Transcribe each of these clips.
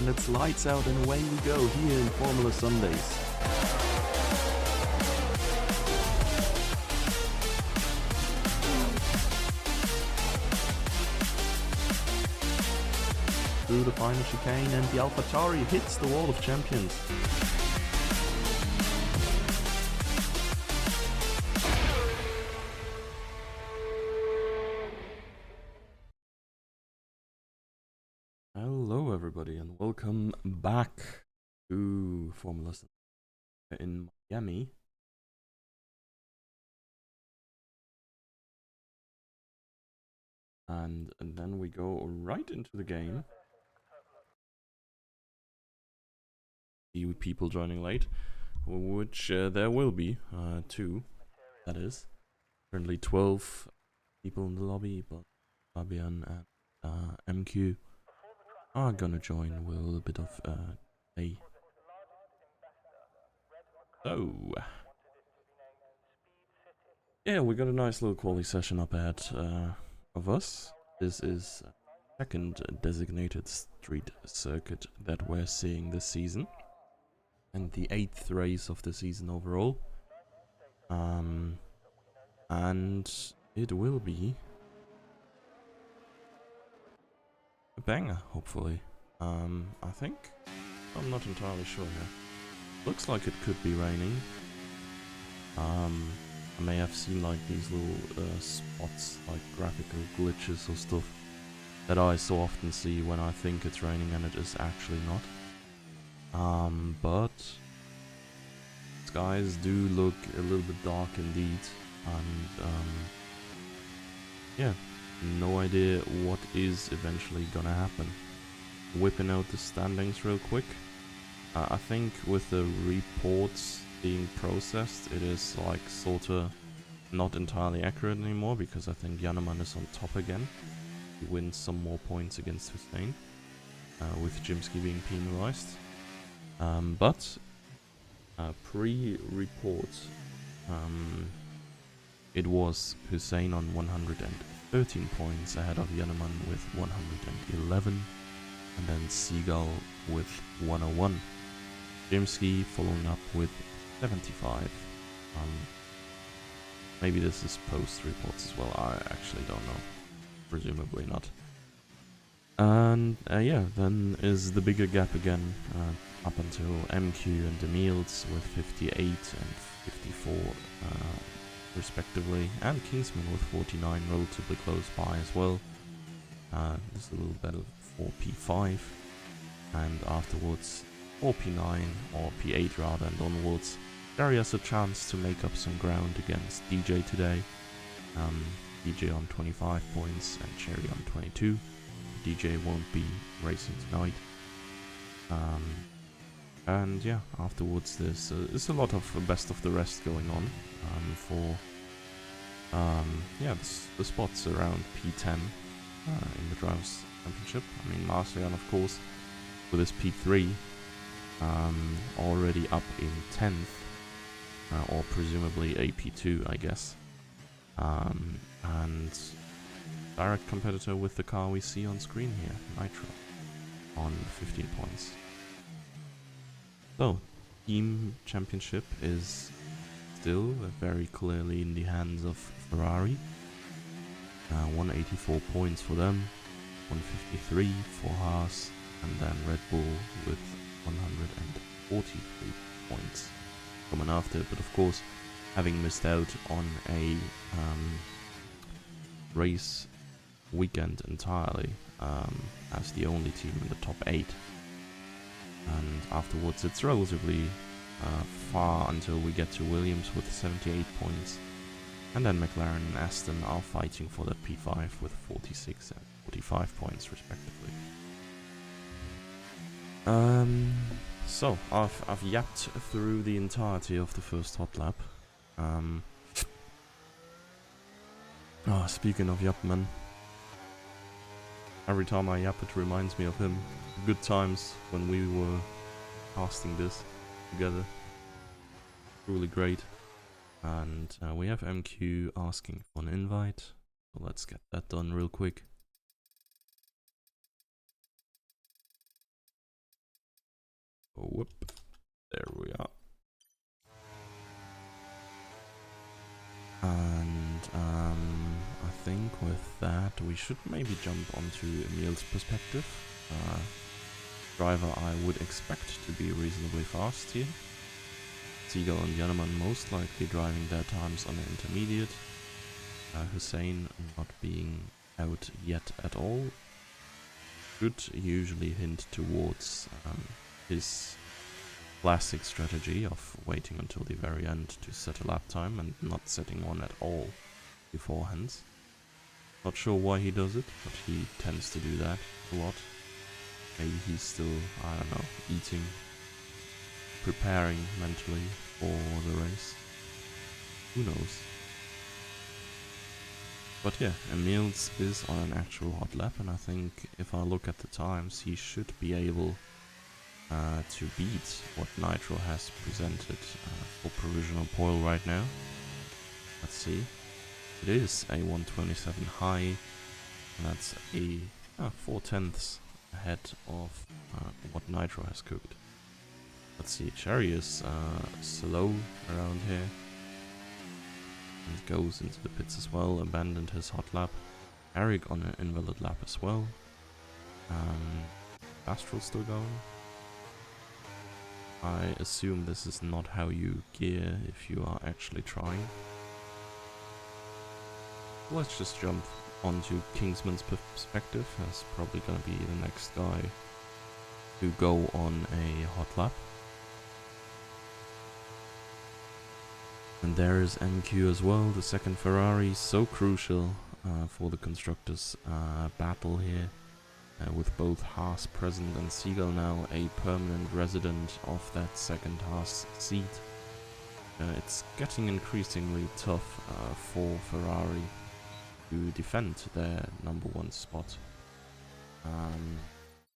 And it's lights out and away we go here in Formula Sundays. Through the final chicane and the AlphaTauri hits the wall of champions. Hello everybody and welcome back to Formula Sundays in Miami. And then we go right into the game. See people joining late, which there will be, 2, that is. Currently 12 people in the lobby, but Fabian and MQ are gonna join with a little bit of play. So, yeah, we got a nice little quality session up ahead of us. This is second designated street circuit that we're seeing this season, and the 8th race of the season overall. And it will be a banger, hopefully. I think I'm not entirely sure here. Looks like it could be raining. I may have seen like these little spots, like graphical glitches or stuff that I so often see when I think it's raining and it is actually not. But skies do look a little bit dark indeed, and yeah, no idea what is eventually gonna happen. Whipping out the standings real quick. I think with the reports being processed, it is like sorta not entirely accurate anymore, because I think Jannemann is on top again. He wins some more points against Hussein, with Jimsky being penalized. But pre-report, it was Hussein on 113 points ahead of Jannemann with 111, and then Seagull with 101. Jimsky following up with 75. Maybe this is post reports as well, I actually don't know. Presumably not. And yeah, then is the bigger gap again, up until MQ and Demilds with 58 and 54 respectively, and Kingsman with 49, relatively close by as well. There's a little bit of 4P5, and afterwards 4P9 or P8 rather, and onwards. Gary has a chance to make up some ground against DJ today. DJ on 25 points and Cherry on 22. DJ won't be racing tonight. And yeah, afterwards there's a lot of best of the rest going on for yeah, the spots around P10 in the Drivers' Championship. I mean, Marcian, of course, with his P3 already up in 10th, or presumably a P2, I guess. And direct competitor with the car we see on screen here, Nitro, on 15 points. So, team championship is still very clearly in the hands of Ferrari. 184 points for them, 153 for Haas, and then Red Bull with 143 points coming after. But of course, having missed out on a race weekend entirely, as the only team in the top 8. And afterwards it's relatively far until we get to Williams with 78 points, and then McLaren and Aston are fighting for that P5 with 46 and 45 points respectively. So I've yapped through the entirety of the first hot lap. Speaking of Yapman, every time I yap it reminds me of him. Good times when we were casting this together. Truly great. And we have MQ asking for an invite, so let's get that done real quick. Whoop. There we are. And I think with that we should maybe jump onto Emil's perspective. Driver I would expect to be reasonably fast here. Seagull and Yanneman most likely driving their times on the intermediate. Hussein not being out yet at all should usually hint towards his classic strategy of waiting until the very end to set a lap time and not setting one at all beforehand. Not sure why he does it, but he tends to do that a lot. Maybe he's still, I don't know, eating, preparing mentally for the race. Who knows? But yeah, Emil's is on an actual hot lap, and I think if I look at the times, he should be able to beat what Nitro has presented for provisional pole right now. Let's see. It is a 127 high, and that's a 4/10 ahead of what Nitro has cooked. Let's see, Cherry is slow around here. And goes into the pits as well, abandoned his hot lap. Eric on an invalid lap as well. Astral still going. I assume this is not how you gear if you are actually trying. Let's just jump onto Kingsman's perspective. That's probably gonna be the next guy to go on a hot lap. And there is MQ as well, the second Ferrari, so crucial for the constructors' battle here, with both Haas present and Seagull now a permanent resident of that second Haas seat. It's getting increasingly tough for Ferrari to defend their #1 spot.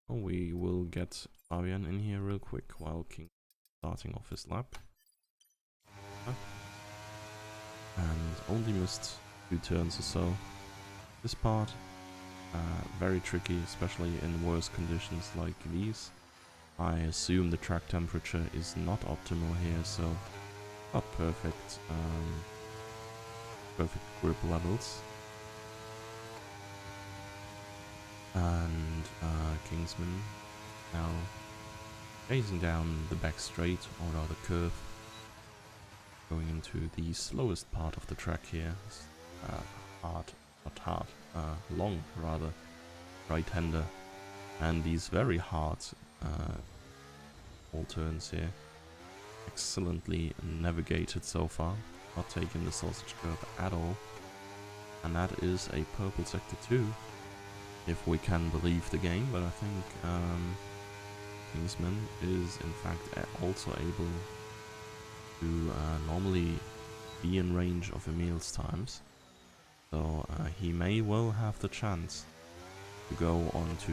We will get Fabian in here real quick while King starting off his lap. And only missed 2 turns or so. This part, very tricky, especially in worse conditions like these. I assume the track temperature is not optimal here, so not perfect, perfect grip levels. And Kingsman now chasing down the back straight, or rather curve. Going into the slowest part of the track here. Long rather, right-hander, and these very hard all turns here. Excellently navigated so far, not taking the sausage curve at all, and that is a purple sector 2, if we can believe the game. But I think Kingsman is in fact also able to normally be in range of Emil's times, so he may well have the chance to go on to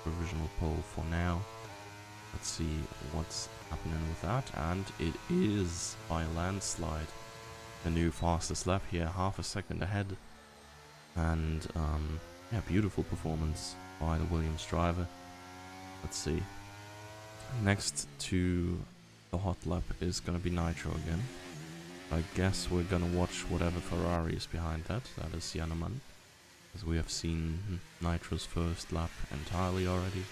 provisional pole for now. Let's see what's happening with that, and it is by a landslide the new fastest lap here, half a second ahead. And yeah, beautiful performance by the Williams driver. Let's see, next to the hot lap is gonna be Nitro again. I guess we're gonna watch whatever Ferrari is behind that. That is Yanneman, as we have seen Nitro's first lap entirely already.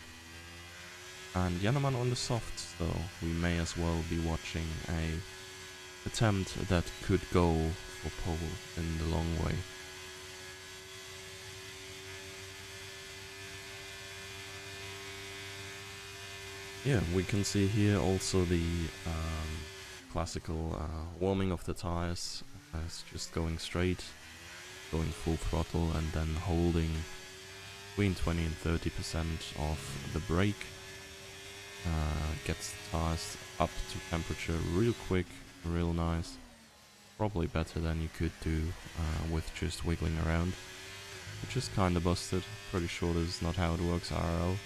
And Yanneman on the softs, so we may as well be watching a attempt that could go for pole in the long way. Yeah, we can see here also the classical warming of the tires. It's just going straight, going full throttle, and then holding between 20 and 30% of the brake. Gets the tires up to temperature real quick, real nice. Probably better than you could do with just wiggling around, which is kinda busted. Pretty sure this is not how it works IRL.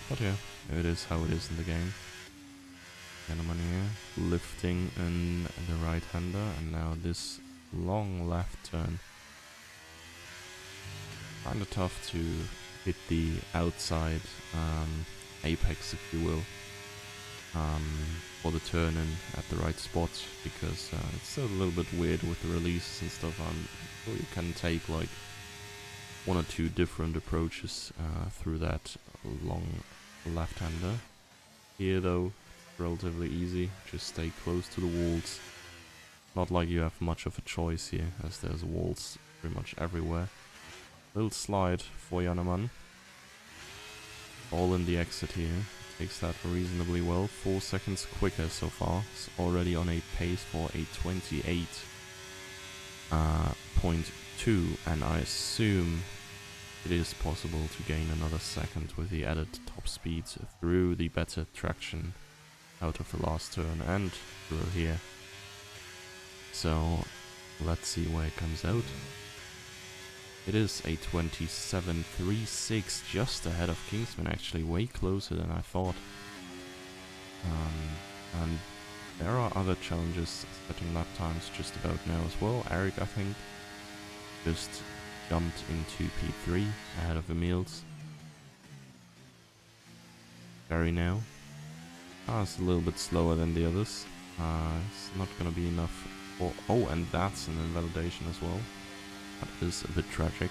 But yeah, it is how it is in the game. Yanneman here, lifting in the right-hander, and now this long left turn. Kinda tough to hit the outside apex, if you will, for the turn in at the right spot, because it's a little bit weird with the releases and stuff. So you can take like one or two different approaches through that long left-hander. Here though, relatively easy, just stay close to the walls. Not like you have much of a choice here, as there's walls pretty much everywhere. Little slide for Jannemann. All in the exit here. Takes that reasonably well. 4 seconds quicker so far. It's already on a pace for a 28.2, and I assume it is possible to gain another second with the added top speed through the better traction out of the last turn and through here. So let's see where it comes out. It is a 27.36, just ahead of Kingsman, actually way closer than I thought. And there are other challenges setting lap times just about now as well. Eric, I think, just jumped into P3 ahead of Emils. Gary now. It's a little bit slower than the others. It's not going to be enough for... Oh, and that's an invalidation as well. That is a bit tragic.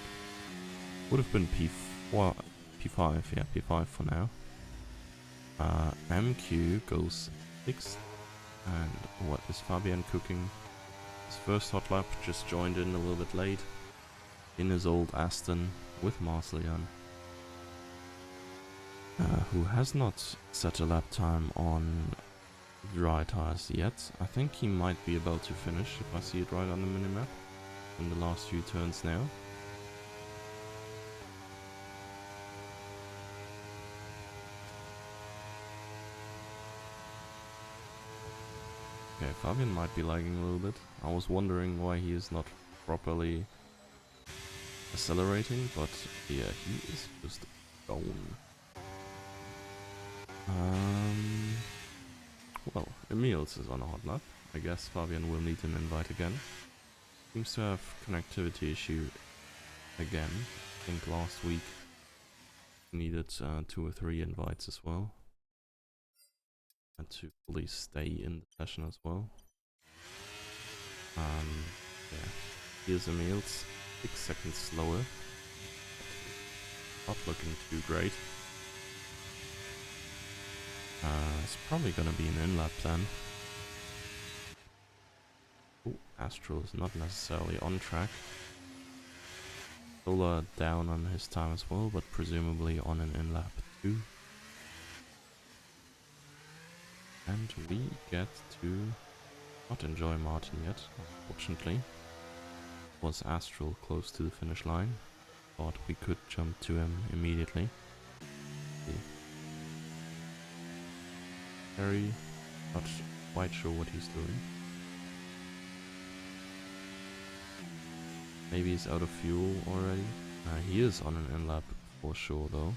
Would have been P4, P5, yeah, P5 for now. MQ goes 6th. And what is Fabian cooking? His first hot lap, just joined in a little bit late. In his old Aston with Marcelian. Who has not set a lap time on dry tires yet. I think he might be about to finish if I see it right on the minimap. In the last few turns now. Okay, Fabian might be lagging a little bit. I was wondering why he is not properly accelerating, but yeah, he is just gone. Well, Emils is on a hot lap. I guess Fabian will need an invite again. Seems to have connectivity issue again. I think last week needed 2 or 3 invites as well. Had to fully stay in the session as well. Yeah. Here's Emils, 6 seconds slower. Not looking too great. It's probably gonna be an in-lap then. Astral is not necessarily on track. Solar down on his time as well, but presumably on an in-lap too. And we get to not enjoy Martin yet, unfortunately. Was Astral close to the finish line? Thought we could jump to him immediately. Very not quite sure what he's doing. Maybe he's out of fuel already. He is on an in-lap for sure though.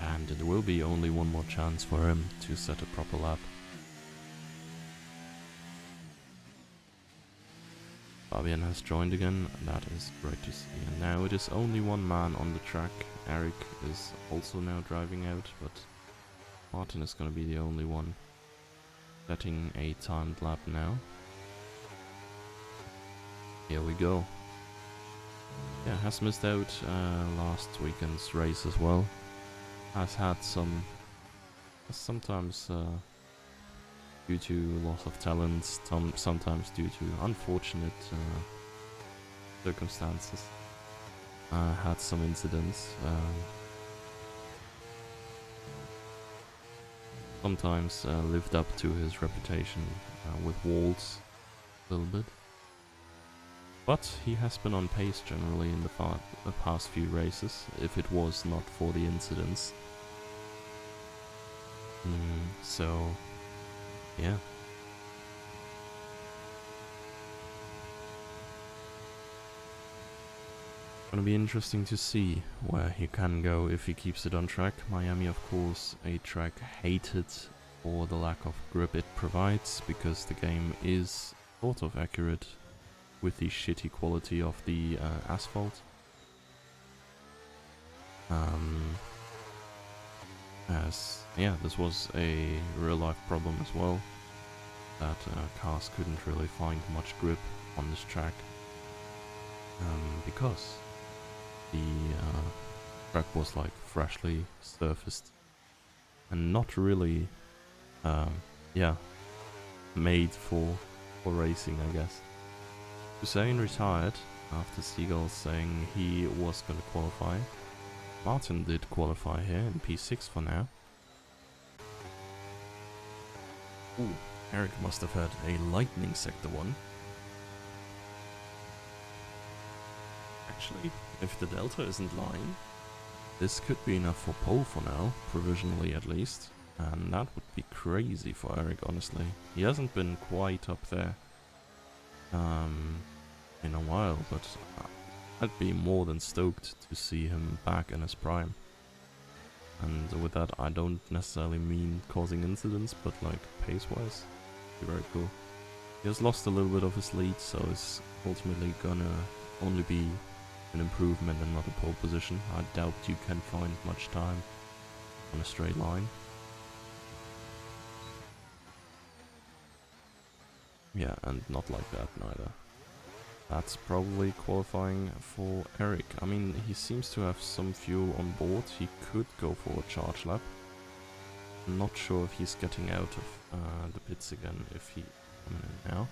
And it will be only one more chance for him to set a proper lap. Fabian has joined again, and that is great to see. And now it is only one man on the track. Eric is also now driving out, but Martin is going to be the only one setting a timed lap now. Here we go. Yeah, has missed out last weekend's race as well. Has had sometimes due to loss of talent, sometimes due to unfortunate circumstances. Had some incidents. Sometimes lived up to his reputation with walls a little bit. But he has been on pace generally in the past few races, if it was not for the incidents. So, yeah. Gonna be interesting to see where he can go if he keeps it on track. Miami, of course, a track hated for the lack of grip it provides, because the game is sort of accurate with the shitty quality of the asphalt. As yeah, this was a real life problem as well, that cars couldn't really find much grip on this track, because the track was like freshly surfaced and not really yeah, made for racing, I guess. Hussein retired after Seagull saying he was going to qualify. Martin did qualify here in P6 for now. Ooh, Eric must have had a lightning sector 1. Actually, if the delta isn't lying, this could be enough for pole for now, provisionally at least. And that would be crazy for Eric, honestly. He hasn't been quite up there in a while, but I'd be more than stoked to see him back in his prime. And with that, I don't necessarily mean causing incidents, but like pace-wise, be very cool. He has lost a little bit of his lead, so it's ultimately gonna only be an improvement and not a pole position. I doubt you can find much time on a straight line. Yeah, and not like that neither. That's probably qualifying for Eric. I mean, he seems to have some fuel on board. He could go for a charge lap. I'm not sure if he's getting out of the pits again, if he coming in now.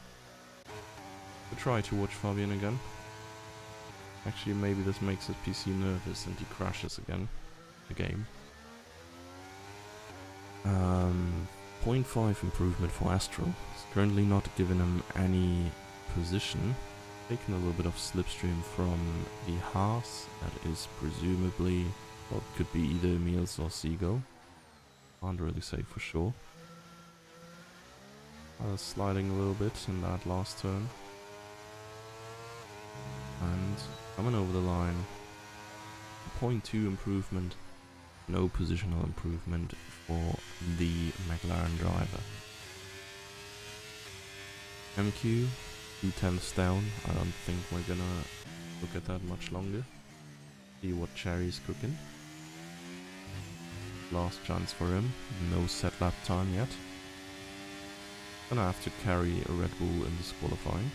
We'll try to watch Fabian again. Actually, maybe this makes his PC nervous and he crashes again the game. 0.5 improvement for Astral. It's currently not giving him any position. Taking a little bit of slipstream from the Haas. That is presumably, well, it could be either Emils or Seagull. Can't really say for sure. Sliding a little bit in that last turn. And coming over the line. 0.2 improvement. No positional improvement for the McLaren driver. MQ, 2/10 down. I don't think we're gonna look at that much longer. See what Cherry's cooking. Last chance for him. No set lap time yet. Gonna have to carry a Red Bull in this qualifying.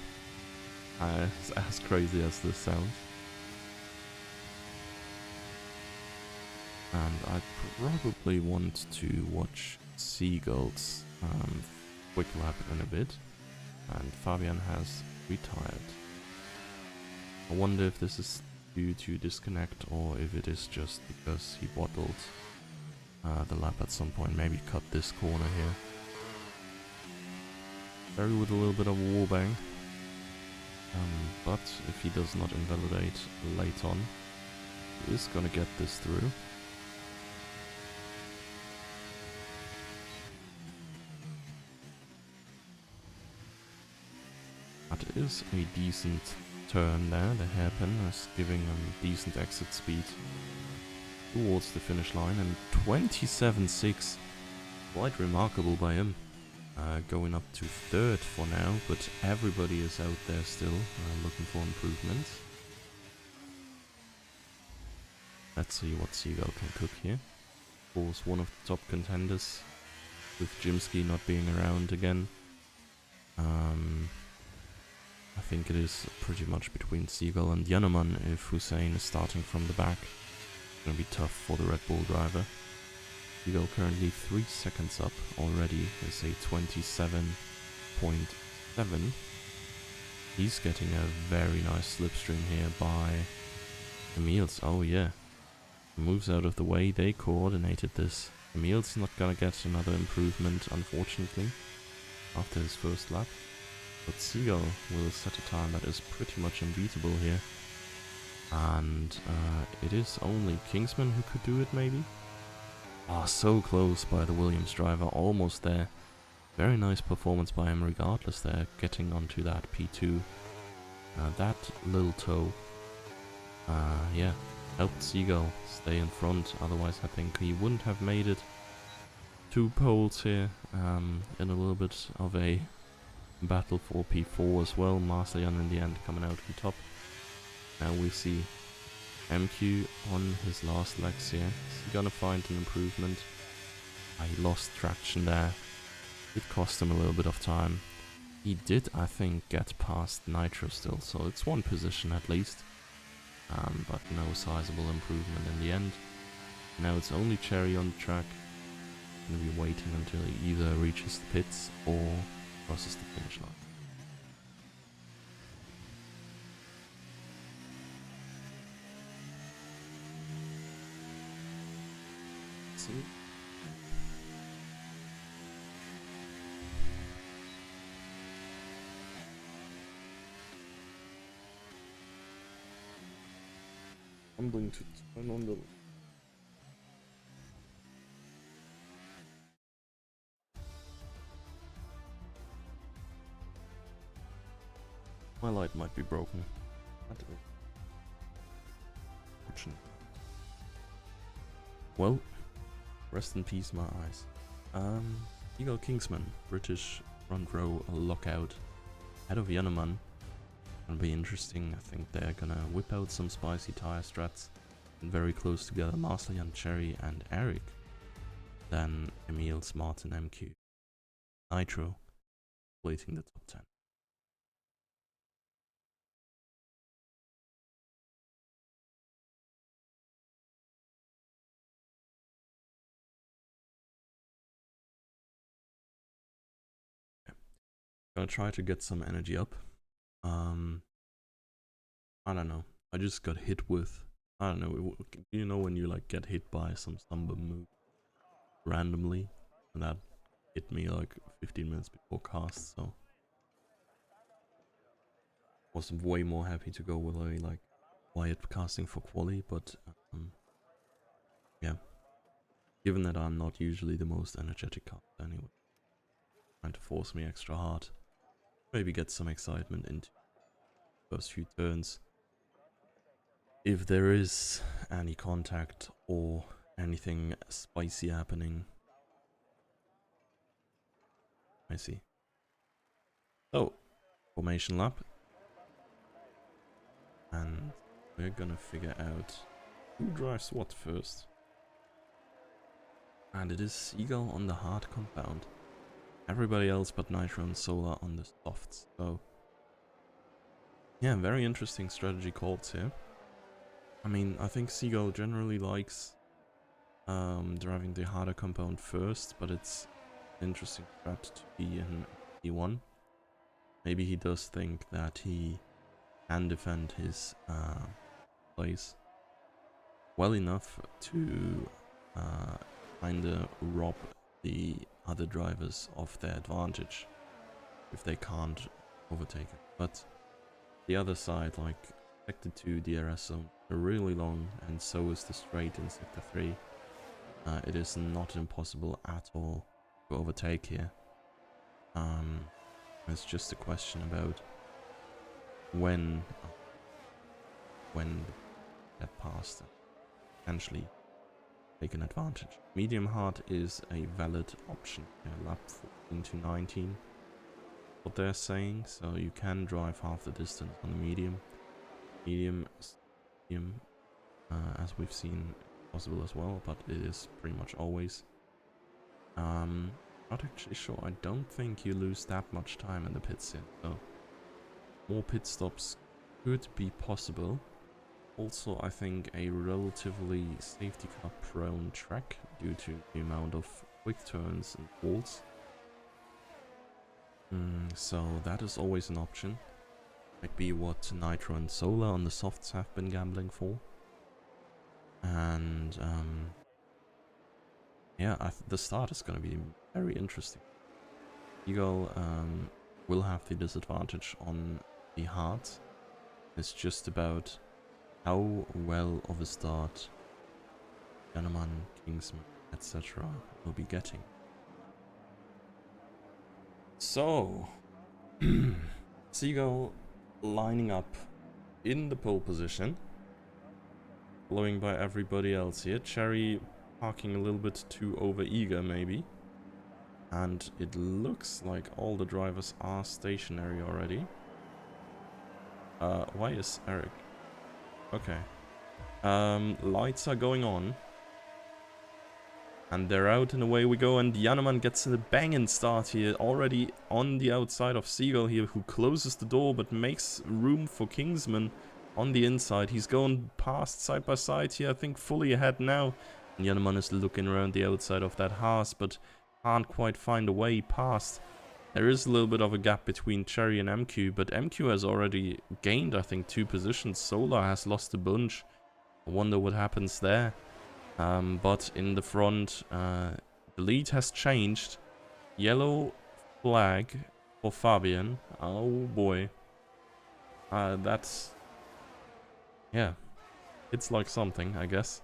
As crazy as this sounds. And I probably want to watch Seagull's quick lap in a bit. And Fabian has retired. I wonder if this is due to disconnect or if it is just because he bottled the lap at some point. Maybe cut this corner here. Barry with a little bit of a wallbang. But if he does not invalidate late on, he is gonna get this through. That is a decent turn there. The hairpin is giving him decent exit speed towards the finish line, and 27.6, quite remarkable by him. Going up to third for now, but everybody is out there still looking for improvements. Let's see what Seagull can cook here. Of course, one of the top contenders, with Jimsky not being around again. I think it is pretty much between Seagull and Jannemann if Hussein is starting from the back. It's gonna be tough for the Red Bull driver. Seagull currently 3 seconds up already. It's a 27.7. He's getting a very nice slipstream here by Emils. Oh yeah. Moves out of the way. They coordinated this. Emils not gonna get another improvement, unfortunately, after his first lap. But Seagull will set a time that is pretty much unbeatable here. And it is only Kingsman who could do it, maybe? Ah, so close by the Williams driver, almost there. Very nice performance by him regardless there, getting onto that P2. That little toe, yeah, helped Seagull stay in front, otherwise I think he wouldn't have made it. 2 poles here, in a little bit of a battle for P4 as well. Marseillan in the end coming out on top. Now we see MQ on his last legs here. Is he gonna find an improvement? He lost traction there. It cost him a little bit of time. He did, I think, get past Nitro still, so it's one position at least. But no sizable improvement in the end. Now it's only Cherry on the track. Gonna be waiting until he either reaches the pits or crosses the finish line. See? I'm going to turn on the... My light might be broken. Well, rest in peace, my eyes. Eagle Kingsman, British front row lockout, head of Yanneman. Gonna be interesting. I think they're gonna whip out some spicy tire strats. And very close together, Marseillan, Cherry, and Eric. Then Emil, Smart, and MQ. Nitro, waiting the top 10. Gonna try to get some energy up. I don't know. I just got hit with, I don't know, you know when you like get hit by some Samba move randomly, and that hit me like 15 minutes before cast, so was way more happy to go with a like quiet casting for quali, but yeah, given that I'm not usually the most energetic caster anyway, trying to force me extra hard, maybe get some excitement into first few turns. If there is any contact or anything spicy happening. I see. So, formation lap. And we're gonna figure out who drives what first. And it is Seagull on the hard compound. Everybody else but Nitro and Solar on the softs. So, yeah, very interesting strategy calls here. I mean, I think Seagull generally likes driving the harder compound first, but it's interesting strat to be in P1. Maybe he does think that he can defend his place well enough to kinda rob the other drivers of their advantage if they can't overtake it. But the other side, like Sector 2 DRS zone, are really long, and so is the straight in Sector 3. It is not impossible at all to overtake here. It's just a question about when get past and potentially take an advantage. Medium hard is a valid option here, lap 14 to 19. What they're saying, so you can drive half the distance on the medium. Medium, as we've seen, possible as well, but it is pretty much always. Not actually sure. I don't think you lose that much time in the pits here, so more pit stops could be possible. Also, I think a relatively safety car prone track due to the amount of quick turns and walls. So that is always an option. Might be what Nitro and Solar on the softs have been gambling for. And yeah, the start is going to be very interesting. Eagle will have the disadvantage on the hards. It's just about how well of a start Yanneman, Kingsman, etc. will be getting. So, Seagull lining up in the pole position, following by everybody else here. Cherry parking a little bit too over eager, maybe. And it looks like all the drivers are stationary already. Why is Eric? Okay. Lights are going on. And they're out and away we go. And Jannemann gets a banging start here. Already on the outside of Seagull here, who closes the door but makes room for Kingsman on the inside. He's going past side by side here, I think fully ahead now. And Jannemann is looking around the outside of that Haas, but can't quite find a way past. There is a little bit of a gap between Cherry and MQ, but MQ has already gained, I think, 2 positions. Solar has lost a bunch. I wonder what happens there. But in the front, the lead has changed. Yellow flag for Fabian. Oh boy. That's... yeah. It's like something, I guess.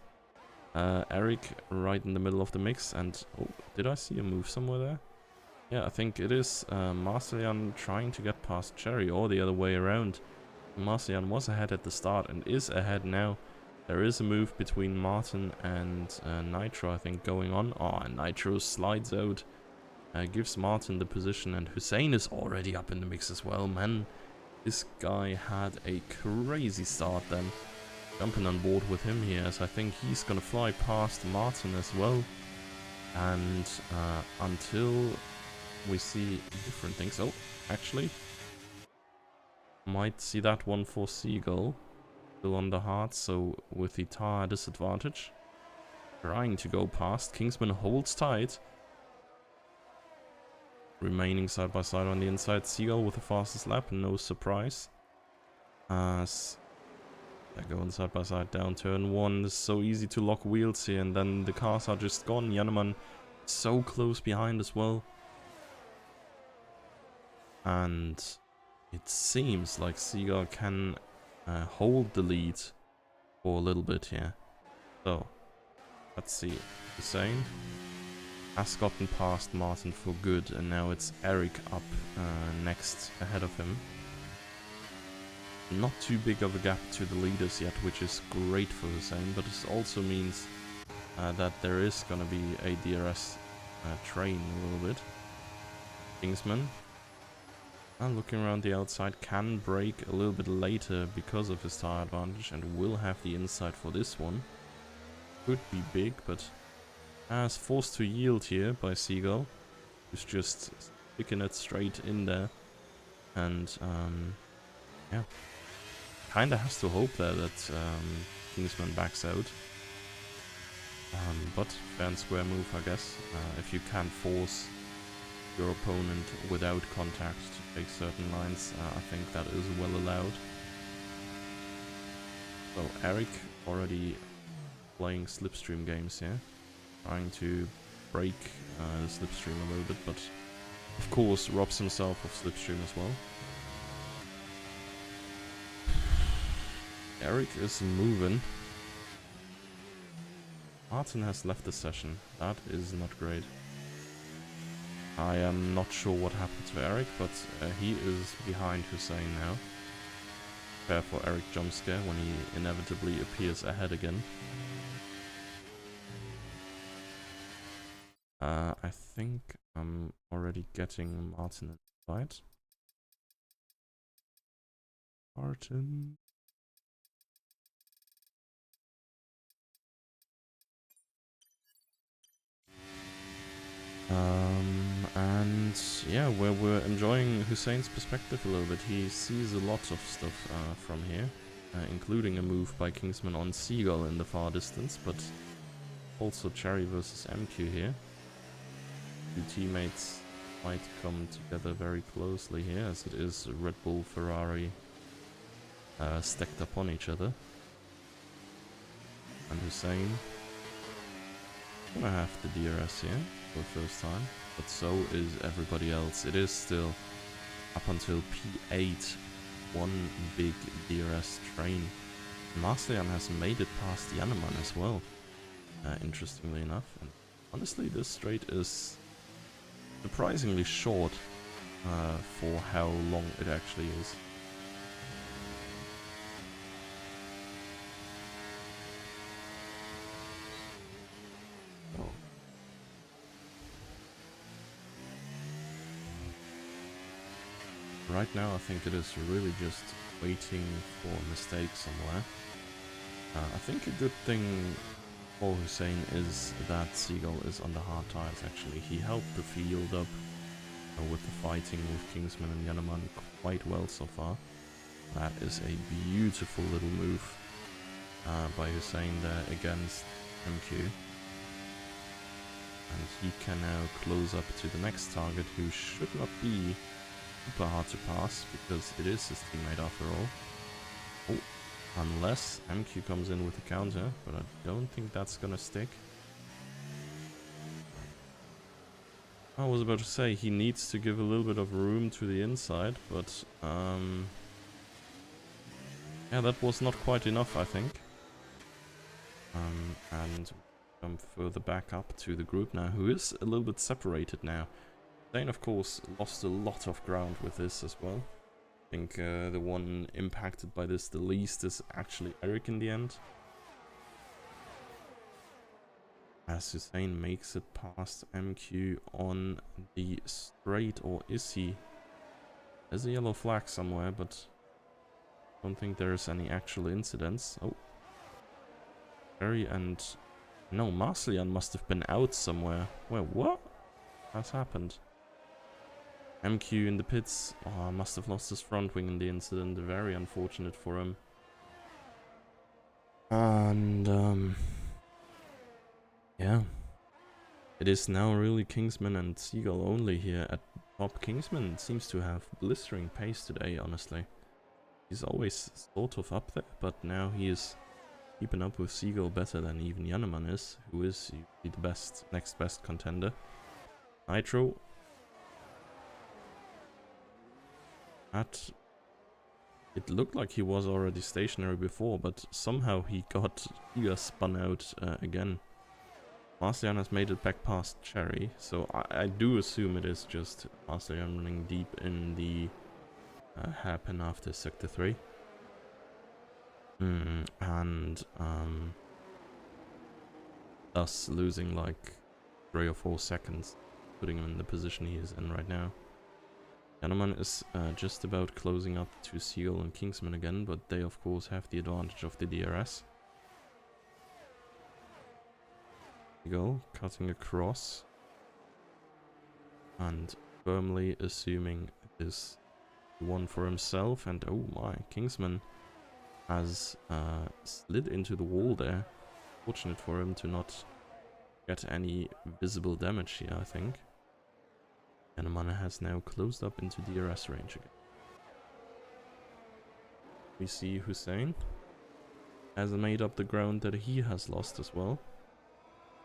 Eric right in the middle of the mix. And... oh, did I see a move somewhere there? Yeah, I think it is Marcelian trying to get past Cherry, or the other way around. Marcelian was ahead at the start and is ahead now. There is a move between Martin and Nitro, I think, going on. Oh, and Nitro slides out, gives Martin the position, and Hussein is already up in the mix as well. Man, this guy had a crazy start then. Jumping on board with him here, as I think he's gonna fly past Martin as well. And until we see different things. Oh, actually, might see that one for Seagull. Still on the hard, so with the tar disadvantage. Trying to go past. Kingsman holds tight. Remaining side by side on the inside. Seagull with the fastest lap, no surprise. As they're going side by side down turn 1. It's so easy to lock wheels here, and then the cars are just gone. Jannemann so close behind as well. And it seems like Seagull can hold the lead for a little bit here. So, let's see. Hussein has gotten past Martin for good, and now it's Eric up next ahead of him. Not too big of a gap to the leaders yet, which is great for Hussein, but it also means that there is going to be a DRS train a little bit. Kingsman, looking around the outside, can brake a little bit later because of his tire advantage, and will have the inside for this one. Could be big, but is forced to yield here by Seagull, who's just sticking it straight in there. And yeah, kinda has to hope there that Kingsman backs out. But fair and square move, I guess. If you can force your opponent without contact to take certain lines, I think that is well allowed. So Eric already playing slipstream games here, trying to break the slipstream a little bit, but of course robs himself of slipstream as well. Eric is moving. Martin has left the session. That is not great. I am not sure what happened to Eric, but he is behind Hussein now. Prepare for Eric jumpscare when he inevitably appears ahead again. I think I'm already getting Martin inside. Martin. And yeah, we're enjoying Hussein's perspective a little bit. He sees a lot of stuff from here, including a move by Kingsman on Seagull in the far distance, but also Cherry versus MQ here. Two teammates might come together very closely here, as it is Red Bull, Ferrari stacked up on each other. And Hussein gonna have the DRS here for the first time, but so is everybody else. It is still up until P8 one big DRS train. Marcelian has made it past Jannemann as well, interestingly enough. And honestly, this straight is surprisingly short for how long it actually is. right now I think it is really just waiting for a mistake somewhere. I think a good thing for Hussein is that Seagull is on the hard tires actually. He helped the field up with the fighting with Kingsman and Yanneman quite well so far. That is a beautiful little move by Hussein there against MQ. And he can now close up to the next target, who should not be super hard to pass, because it is his teammate after all. Oh, unless MQ comes in with a counter, but I don't think that's gonna stick. I was about to say, he needs to give a little bit of room to the inside, but yeah, that was not quite enough, I think. And come further back up to the group now, who is a little bit separated now. Zane, of course, lost a lot of ground with this as well. I think the one impacted by this the least is actually Eric in the end. As Hussein makes it past MQ on the straight, or is he? There's a yellow flag somewhere, but I don't think there's any actual incidents. Oh. Cherry and... No, Marcellian must have been out somewhere. Wait, what? What's happened? MQ in the pits. Oh, must have lost his front wing in the incident. Very unfortunate for him. And, yeah. It is now really Kingsman and Seagull only here at top. Kingsman seems to have blistering pace today, honestly. He's always sort of up there, but now he is keeping up with Seagull better than even Yanneman is, who is usually the best, next best contender. Nitro. It looked like he was already stationary before, but somehow he got spun out again. Marcellian has made it back past Cherry, so I do assume it is just Marcellian running deep in the hairpin after Sector 3. And thus losing like 3 or 4 seconds, putting him in the position he is in right now. Yanneman is just about closing up to Seagull and Kingsman again, but they of course have the advantage of the DRS. Seagull cutting across and firmly assuming this one for himself, and oh my, Kingsman has slid into the wall there. Fortunate for him to not get any visible damage here, I think. Yanneman has now closed up into DRS range again. We see Hussein has made up the ground that he has lost as well.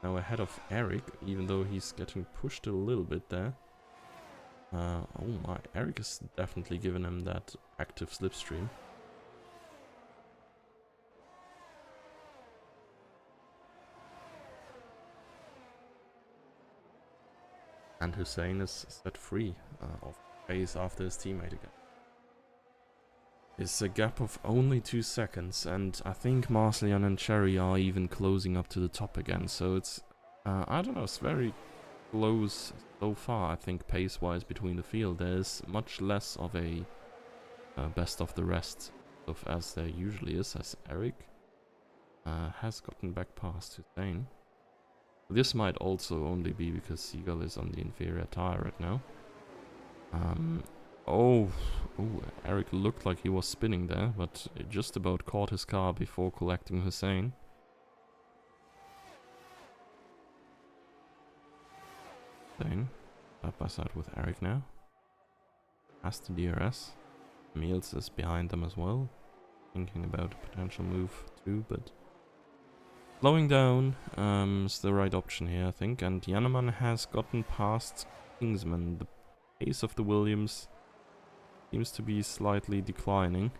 Now ahead of Eric, even though he's getting pushed a little bit there. Oh my, Eric has definitely given him that active slipstream. And Hussein is set free of pace after his teammate again. It's a gap of only 2 seconds, and I think Marcellian and Cherry are even closing up to the top again, so it's, I don't know, it's very close so far, I think, pace-wise between the field. There's much less of a best of the rest, of as there usually is, as Eric has gotten back past Hussein. This might also only be because Seagull is on the inferior tire right now. Oh, Eric looked like he was spinning there, but it just about caught his car before collecting Hussein. Hussein, side by side with Eric now. Has the DRS. Meals is behind them as well. Thinking about a potential move too, but slowing down is the right option here, I think. And Yanneman has gotten past Kingsman. The pace of the Williams seems to be slightly declining.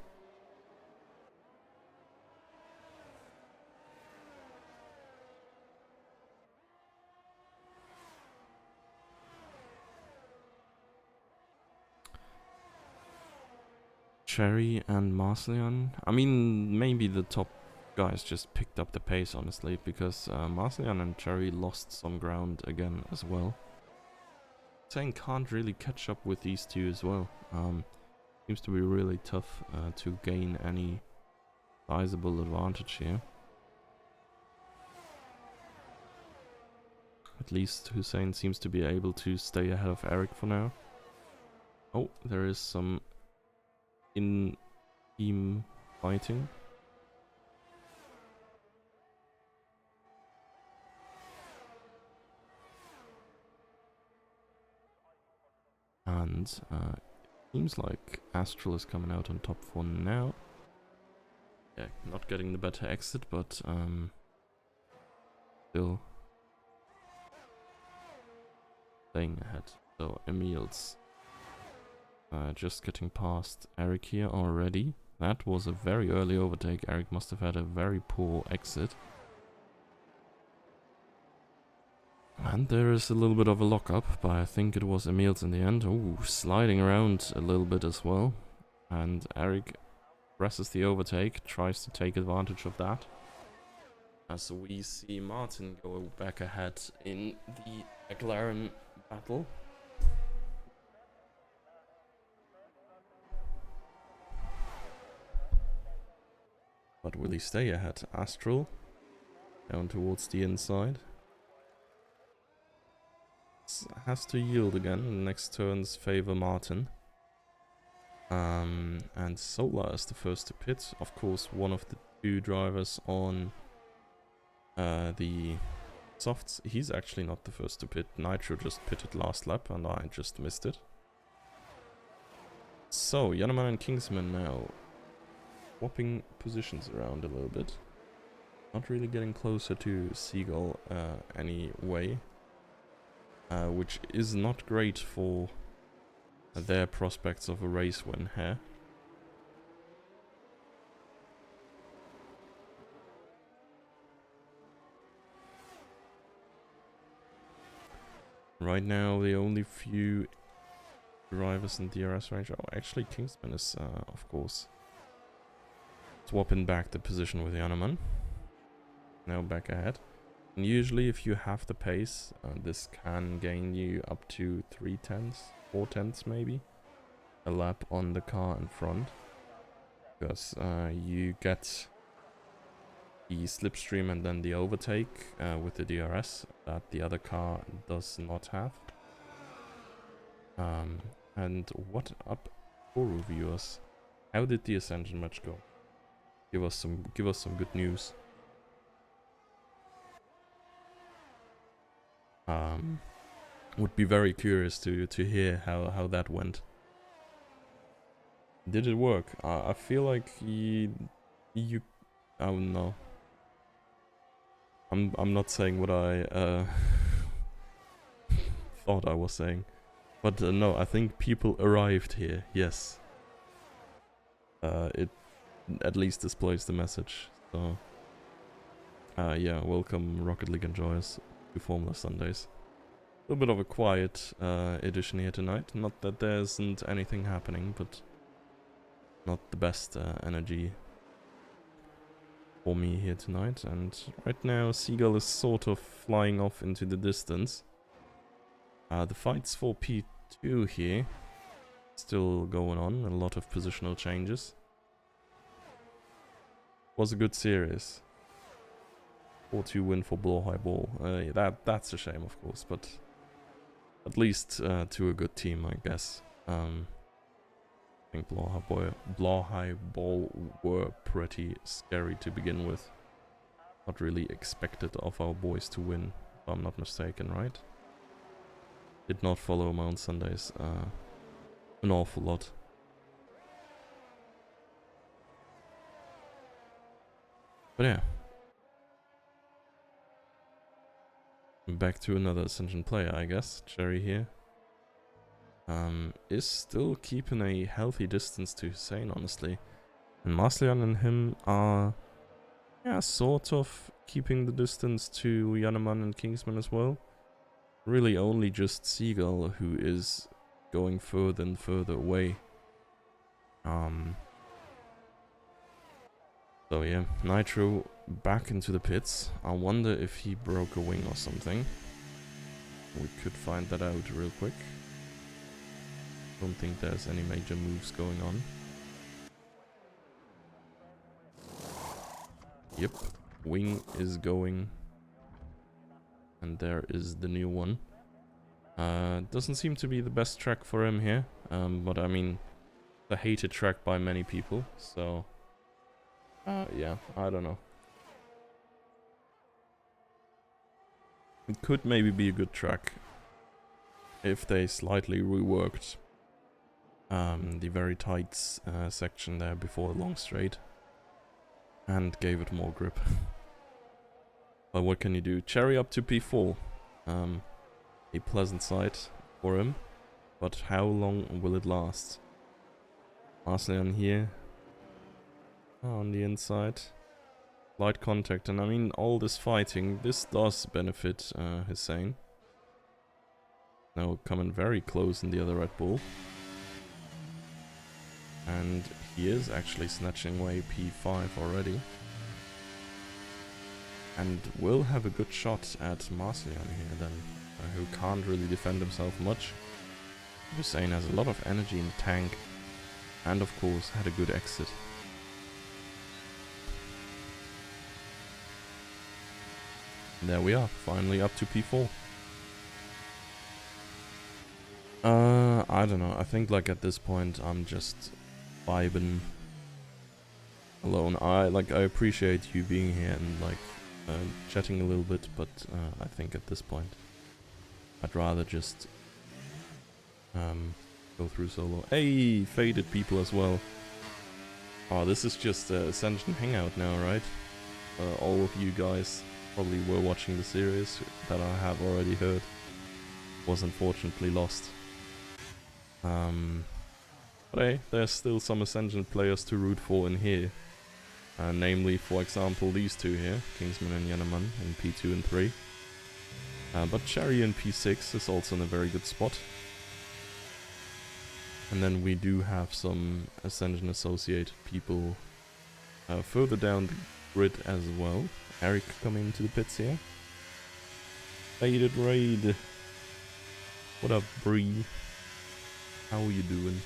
Cherry and Marcellian. I mean, maybe the top guys just picked up the pace, honestly, because Marcellian and Cherry lost some ground again as well. Saying can't really catch up with these two as well. Seems to be really tough to gain any sizable advantage here. At least Hussein seems to be able to stay ahead of Eric for now. Oh, there is some in-team fighting. And seems like Astral is coming out on top for now. Yeah, not getting the better exit, but still staying ahead. So Emil's just getting past Eric here already. That was a very early overtake. Eric must have had a very poor exit. And there is a little bit of a lockup, but I think it was Emil's in the end. Ooh, sliding around a little bit as well. And Eric presses the overtake, tries to take advantage of that. As we see Martin go back ahead in the McLaren battle. But will he stay ahead? Astral down towards the inside. Has to yield again. Next turns favor Martin. And Solar is the first to pit. Of course, one of the two drivers on the softs. He's actually not the first to pit. Nitro just pitted last lap and I just missed it. So, Yannemann and Kingsman now swapping positions around a little bit. Not really getting closer to Seagull anyway. Which is not great for their prospects of a race win here. Right now, the only few drivers in DRS range. Oh, actually, Kingsman is, of course, swapping back the position with Yannemann. Now back ahead. And usually, if you have the pace, this can gain you up to 3/10, 4/10 maybe, a lap on the car in front. Because you get the slipstream and then the overtake with the DRS that the other car does not have. And what up, Guru viewers? How did the Ascension match go? Give us some good news. Would be very curious to hear how that went. Did it work? I feel like you oh no. I'm not saying what I thought I was saying, but no, I think people arrived here. Yes. It at least displays the message. So yeah, welcome Rocket League enjoyers to Formula Sundays. A little bit of a quiet edition here tonight. Not that there isn't anything happening, but not the best energy for me here tonight. And right now, Seagull is sort of flying off into the distance. The fights for P2 here still going on. A lot of positional changes. Was a good series. 4-2 win for Blauhigh Ball. That's a shame, of course, but at least to a good team, I guess. I think Blauhigh Ball were pretty scary to begin with. Not really expected of our boys to win, if I'm not mistaken, right? Did not follow Mount Sundays an awful lot. But yeah. Back to another Ascension player, I guess. Cherry here. Is still keeping a healthy distance to Hussein, honestly. And Marslian and him are, yeah, sort of keeping the distance to Yannemann and Kingsman as well. Really only just Seagull who is going further and further away. So yeah, Nitro back into the pits. I wonder if he broke a wing or something. We could find that out real quick. Don't think there's any major moves going on. Yep, wing is going. And there is the new one. Doesn't seem to be the best track for him here. But I mean, the hated track by many people. So, yeah, I don't know. It could maybe be a good track if they slightly reworked the very tight section there before the long straight and gave it more grip. But what can you do? Cherry up to P4. A pleasant sight for him. But how long will it last? Marcellian here. On the inside. Light contact. And I mean, all this fighting, this does benefit Hussein. Now coming very close in the other Red Bull. And he is actually snatching away P5 already. And will have a good shot at Marcellian here then, who can't really defend himself much. Hussein has a lot of energy in the tank, and of course had a good exit. There we are, finally up to P4. I don't know, I think like at this point I'm just vibing alone. I appreciate you being here and like chatting a little bit, but I think at this point I'd rather just go through solo. Hey, faded people as well. Oh, this is just Ascension Hangout now, right? All of you guys probably were watching the series that I have already heard. Was unfortunately lost. But hey, there's still some Ascension players to root for in here. Namely, for example, these two here, Kingsman and Yannaman in P2 and 3. But Cherry in P6 is also in a very good spot. And then we do have some Ascension associated people further down the grid as well. Eric coming into the pits here. Faded Raid. What up, Bree? How are you doing?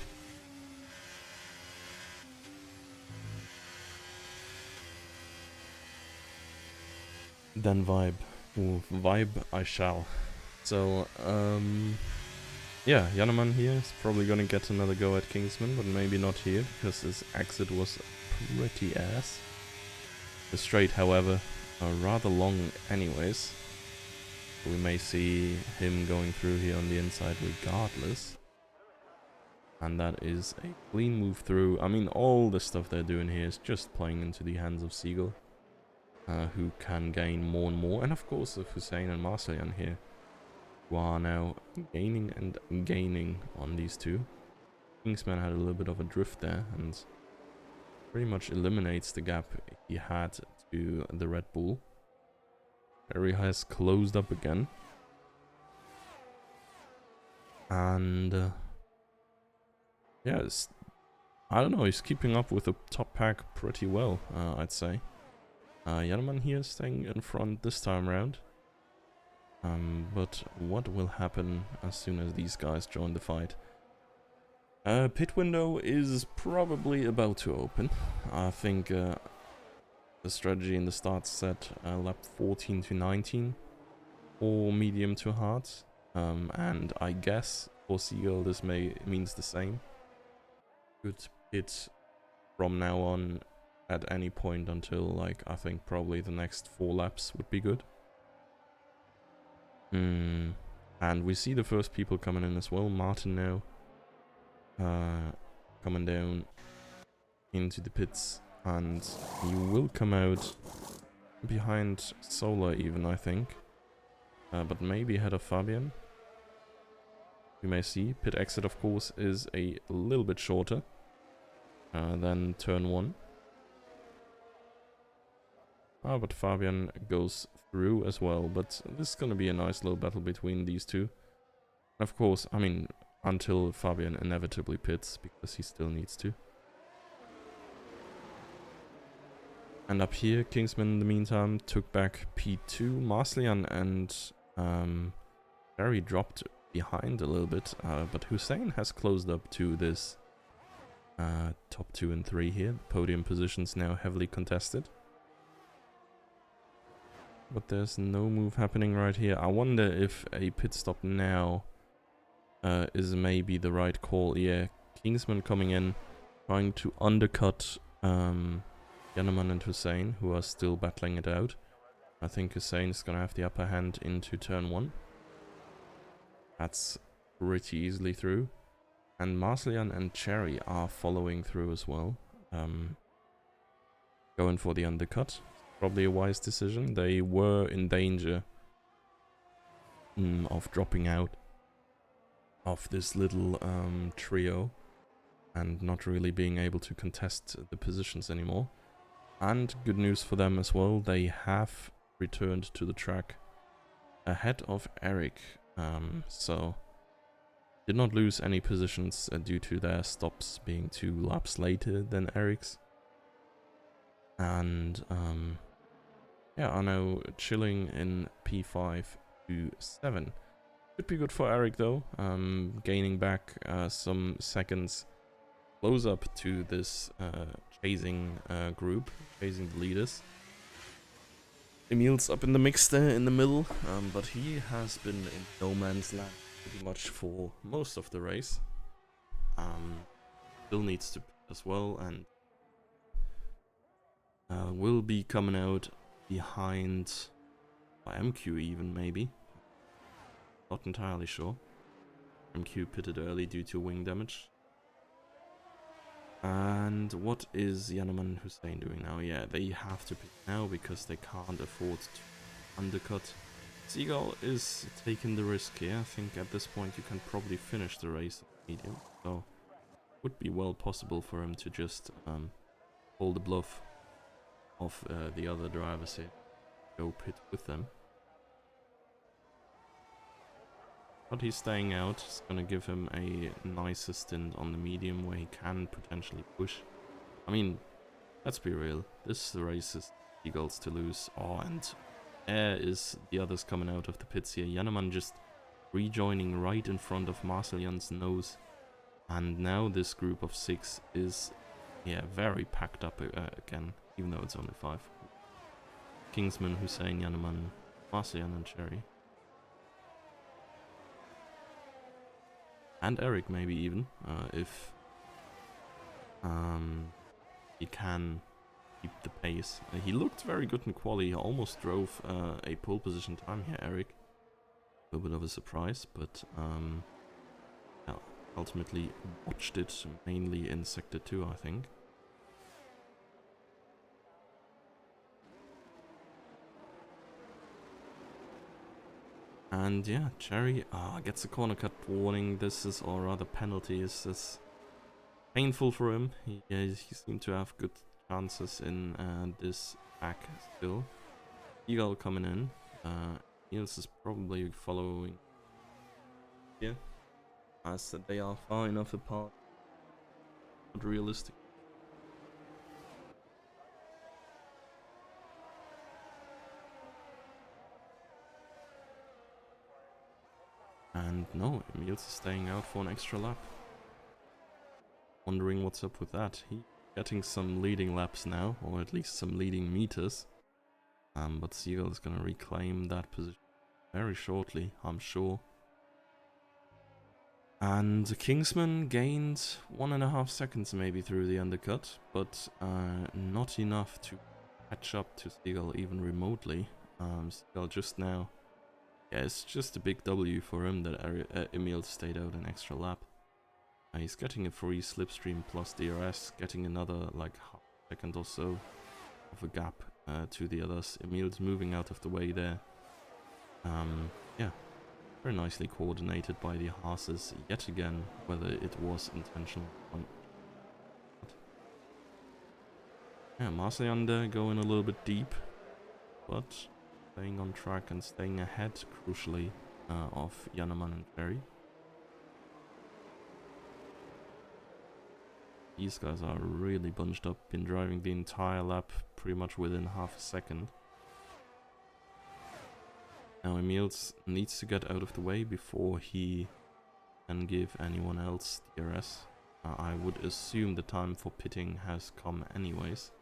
Then vibe. Ooh, vibe I shall. So, yeah, Yannaman here is probably gonna get another go at Kingsman, but maybe not here, because his exit was pretty ass. The straight, however, are rather long anyways. So we may see him going through here on the inside regardless. And that is a clean move through. I mean, all the stuff they're doing here is just playing into the hands of Seagull. Who can gain more and more. And of course of Hussein and Marcellian here, who are now gaining and gaining on these two. Kingsman had a little bit of a drift there and pretty much eliminates the gap he had to the Red Bull. Cherry has closed up again. And yeah, I don't know, he's keeping up with the top pack pretty well, I'd say. Yannaman here staying in front this time around. But what will happen as soon as these guys join the fight? Pit window is probably about to open. I think the strategy in the start set lap 14 to 19 or medium to hard. And I guess for Seagull this means the same. Good pit from now on at any point until, like, I think probably the next 4 laps would be good. And we see the first people coming in as well. Martin now coming down into the pits, and he will come out behind Solar even, I think. But maybe ahead of Fabian. We may see. Pit exit, of course, is a little bit shorter than turn 1. But Fabian goes through as well, but this is gonna be a nice little battle between these two. Of course, I mean, until Fabian inevitably pits, because he still needs to. And up here, Kingsman in the meantime took back P2. Marcellian and Barry dropped behind a little bit, but Hussein has closed up to this top 2 and 3 here. Podium positions now heavily contested. But there's no move happening right here. I wonder if a pit stop now is maybe the right call. Yeah, Kingsman coming in, trying to undercut Yannemann and Hussein, who are still battling it out. I think Hussein is going to have the upper hand into turn 1. That's pretty easily through. And Marslian and Cherry are following through as well. Going for the undercut. Probably a wise decision. They were in danger of dropping out of this little trio and not really being able to contest the positions anymore. And good news for them as well, they have returned to the track ahead of Eric. So did not lose any positions due to their stops being 2 laps later than Eric's. And yeah, are now chilling in P5 to 7. Could be good for Eric though, gaining back some seconds close up to this chasing group, chasing the leaders. Emil's up in the mix there in the middle, but he has been in no man's land pretty much for most of the race. Still needs to pit as well, and will be coming out behind by MQ even, maybe. Not entirely sure. MQ pitted early due to wing damage. And what is Yannemann and Hussein doing now? Yeah, they have to pit now because they can't afford to undercut. Seagull is taking the risk here. I think at this point you can probably finish the race medium. So would be well possible for him to just hold the bluff of the other drivers here. Go pit with them. But he's staying out. It's gonna give him a nicer stint on the medium where he can potentially push. I mean, let's be real. This race is Seagulls to lose. Oh, and Air is the others coming out of the pits here. Yannemann just rejoining right in front of Marslian's nose. And now this group of 6 is, yeah, very packed up again, even though it's only 5. Kingsman, Hussein, Yannemann, Marslian and Cherry. And Eric maybe even, if he can keep the pace. He looked very good in quali. He almost drove a pole position time here, Eric. A little bit of a surprise, but yeah, ultimately watched it mainly in Sector 2, I think. And yeah, Cherry gets a corner cut warning. This is, or rather penalty, is painful for him. He seemed to have good chances in this pack still. Eagle coming in. Niels is probably following here, as they are far enough apart. Not realistic. And no, Emil's is staying out for an extra lap. Wondering what's up with that. He's getting some leading laps now, or at least some leading meters. But Seagull is going to reclaim that position very shortly, I'm sure. And Kingsman gained 1.5 seconds maybe through the undercut, but not enough to catch up to Seagull even remotely. Seagull just now. Yeah, it's just a big W for him that Emil stayed out an extra lap. He's getting a free slipstream plus DRS, getting another like half second or so of a gap to the others. Emil's moving out of the way there. Yeah, very nicely coordinated by the Haas's yet again, whether it was intentional or not. Yeah, Marslian there going a little bit deep, but staying on track and staying ahead, crucially, of Yannemann and Cherry. These guys are really bunched up, been driving the entire lap pretty much within half a second. Now Emils needs to get out of the way before he can give anyone else DRS. I would assume the time for pitting has come anyways.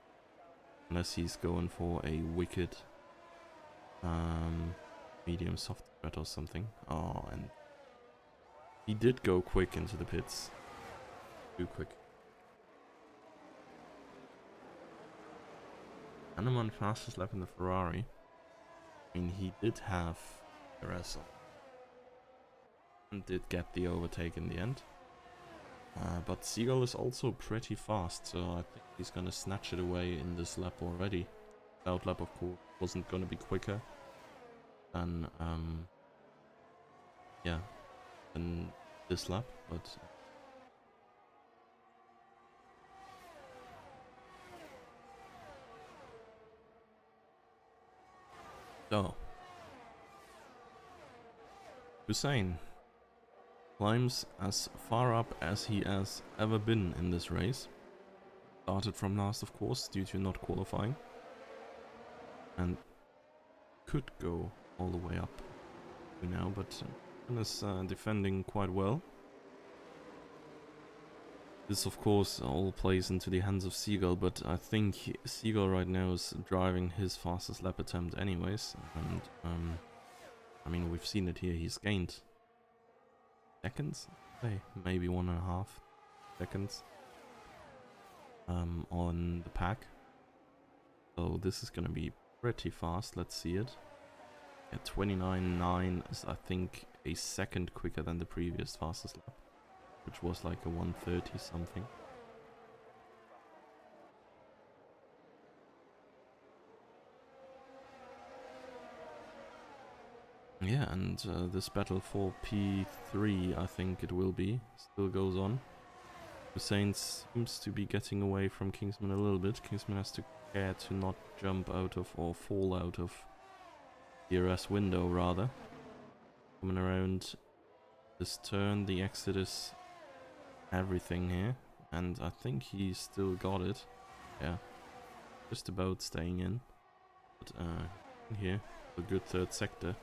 Unless he's going for a wicked medium soft threat or something. Oh, and he did go quick into the pits. Too quick. Hanneman fastest lap in the Ferrari. I mean, he did have DRS on. And did get the overtake in the end. But Seagull is also pretty fast, so I think he's gonna snatch it away in this lap already. That lap, of course, wasn't gonna be quicker than, yeah, than this lap, but... So... Hussein climbs as far up as he has ever been in this race. Started from last, of course, due to not qualifying. And could go all the way up to now, but is defending quite well. This, of course, all plays into the hands of Seagull, but I think Seagull right now is driving his fastest lap attempt anyways. And, I mean, we've seen it here, he's gained seconds, hey, maybe 1.5 seconds on the pack. So this is gonna be pretty fast, let's see it. At 29.9 is, I think, a second quicker than the previous fastest lap, which was like a 1:30 something. Yeah, and this battle for P3, I think it will be, still goes on. Hussein seems to be getting away from Kingsman a little bit. Kingsman has to care to not jump out of or fall out of DRS window, rather. Coming around this turn, the exit is everything here, and I think he still got it. Yeah, just about staying in. But here, a good third sector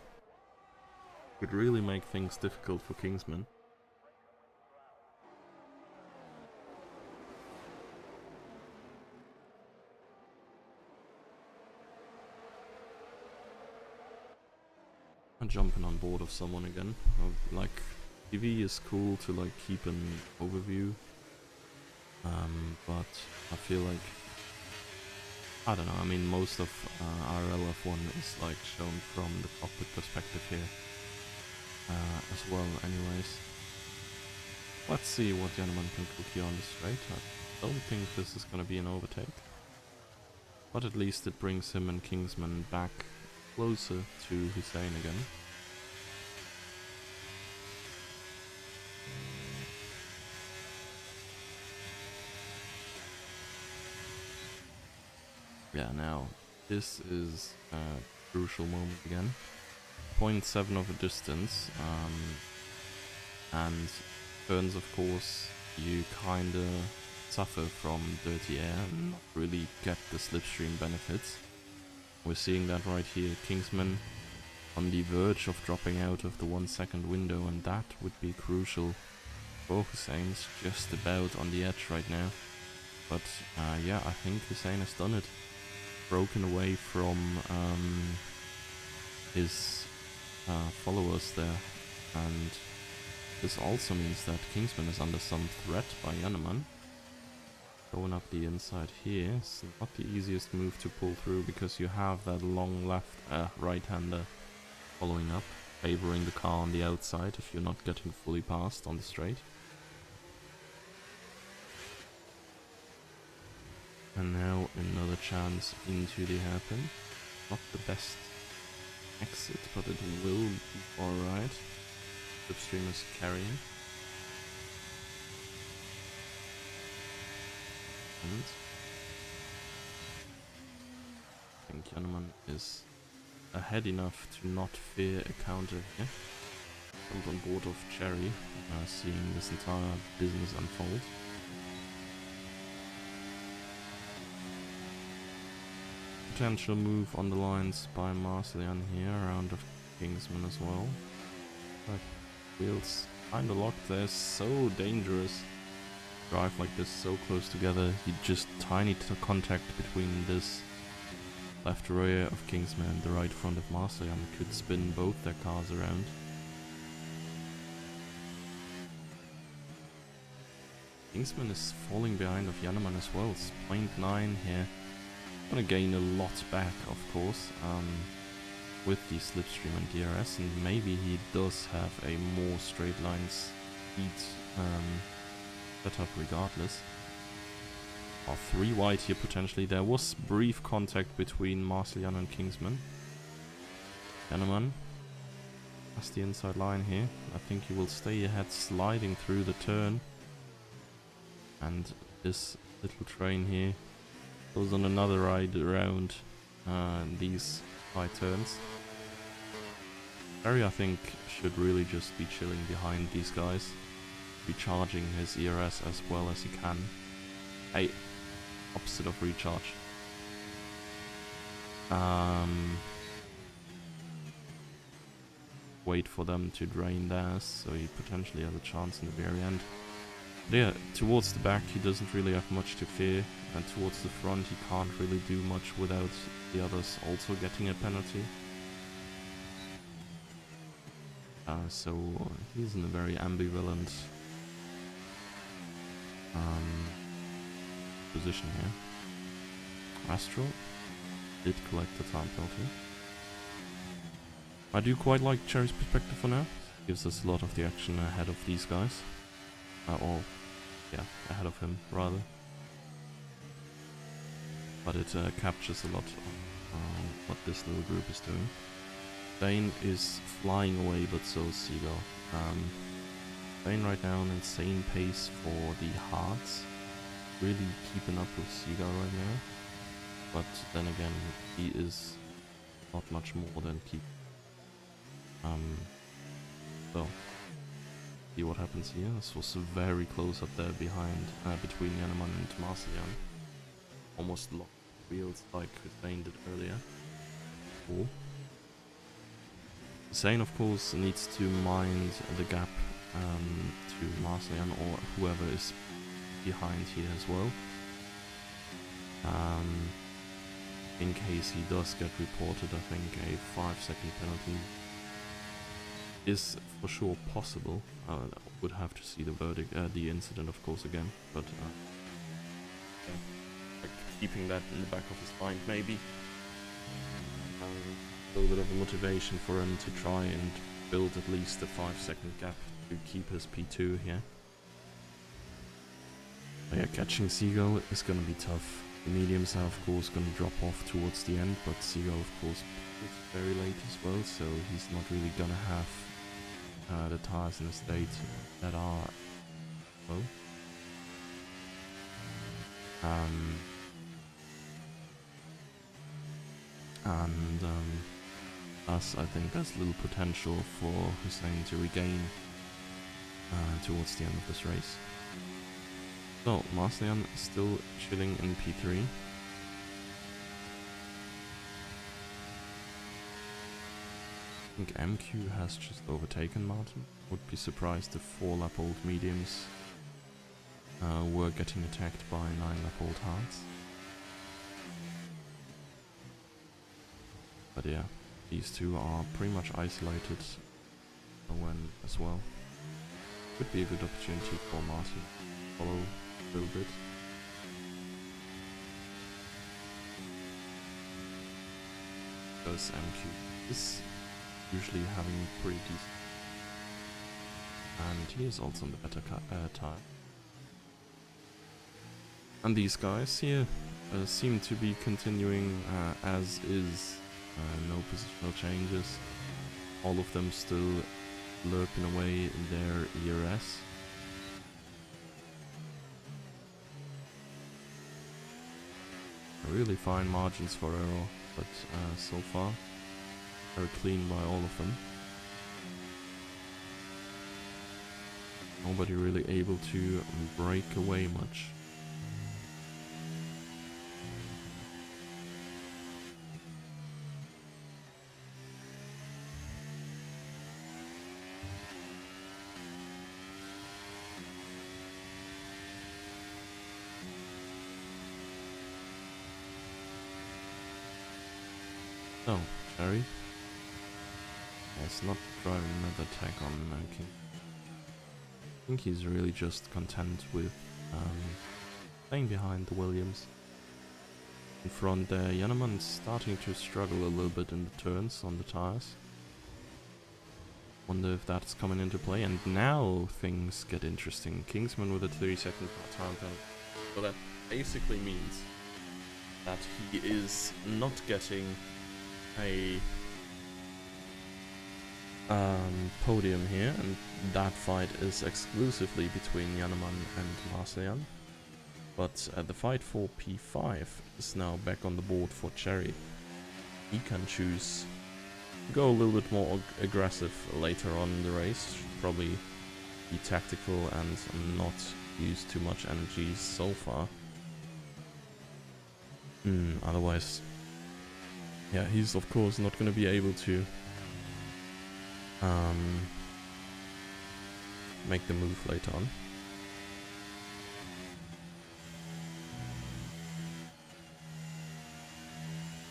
could really make things difficult for Kingsman. I'm jumping on board of someone again. Like, TV is cool to like keep an overview, but I feel like, I don't know, I mean most of RLF1 is like shown from the cockpit perspective here as well anyways. Let's see what Janneman can cook here on the straight. I don't think this is gonna be an overtake, but at least it brings him and Kingsman back closer to Hussein again. Yeah, now this is a crucial moment again. 0.7 of a distance, and turns, of course, you kinda suffer from dirty air and not really get the slipstream benefits. We're seeing that right here. Kingsman on the verge of dropping out of the 1 second window, and that would be crucial for Hussein's just about on the edge right now. But yeah, I think Hussein has done it. Broken away from his followers there, and this also means that Kingsman is under some threat by Janneman. Going up the inside here is not the easiest move to pull through, because you have that long left right-hander following up, favoring the car on the outside if you're not getting fully past on the straight. And now another chance into the hairpin. Not the best exit, but it will be alright. Slipstream is carrying. And I think Janneman is ahead enough to not fear a counter here. Jumped on board of Cherry, seeing this entire business unfold. Potential move on the lines by Marcellian here, around Kingsman as well. But wheels kinda locked there, so dangerous. Drive like this so close together, you just tiny contact between this left rear of Kingsman and the right front of Marcellian could spin both their cars around. Kingsman is falling behind of Jannemann as well. It's 0.9 here. Gonna gain a lot back, of course, with the Slipstream and DRS, and maybe he does have a more straight line speed setup regardless. 3 wide here potentially. There was brief contact between Marcellian and Kingsman. Jannemann has the inside line here. I think he will stay ahead, sliding through the turn. And this little train here goes on another ride around these high turns. Ferry, I think, should really just be chilling behind these guys, recharging his ERS as well as he can. Opposite of recharge. Wait for them to drain theirs, so he potentially has a chance in the very end. But yeah, towards the back he doesn't really have much to fear, and towards the front he can't really do much without the others also getting a penalty. So he's in a very ambivalent position here. Astro did collect the time penalty. I do quite like Cherry's perspective for now. Gives us a lot of the action ahead of these guys. Ahead of him, rather. But it captures a lot of what this little group is doing. Dane is flying away, but so is Seagull. Dane right now an insane pace for the hards. Really keeping up with Seagull right now. But then again, he is not much more than keep. So see what happens here. This was very close up there behind, between Jannemann and Marcellian. Almost locked wheels like Hussein did earlier. Cool. Hussein, of course, needs to mind the gap to Marcellian or whoever is behind here as well. In case he does get reported, I think a 5-second penalty is for sure possible. Would have to see the verdict, the incident, of course, again, but like keeping that in the back of his mind, maybe. A little bit of a motivation for him to try and build at least a 5-second gap to keep his P2 here. But yeah, catching Seagull is gonna be tough. The mediums are of course gonna drop off towards the end, but Seagull of course is very late as well, so he's not really gonna have the tires in a state that are low. Thus I think there's little potential for Hussein to regain towards the end of this race. So Marcellian still chilling in P3. I think MQ has just overtaken Martin. Would be surprised if 4-lap-old mediums were getting attacked by 9-lap-old hards. But yeah, these two are pretty much isolated when as well. Could be a good opportunity for Martin to follow a little bit. Because MQ is usually having pretty decent, and he is also on the better tire. And these guys here seem to be continuing as is, no positional changes, all of them still lurking away in their ERS. Really fine margins for error, but so far very clean by all of them. Nobody really able to break away much. Oh, Cherry. It's not driving another attack on King. I think he's really just content with staying behind the Williams. In front there, Yanneman's starting to struggle a little bit in the turns on the tires. Wonder if that's coming into play, and now things get interesting. Kingsman with a 30-second time penalty. So that basically means that he is not getting a podium here, and that fight is exclusively between Yanneman and Marseillan. But the fight for P5 is now back on the board for Cherry. He can choose to go a little bit more aggressive later on in the race, probably be tactical and not use too much energy so far. Otherwise, yeah, he's of course not going to be able to make the move later on.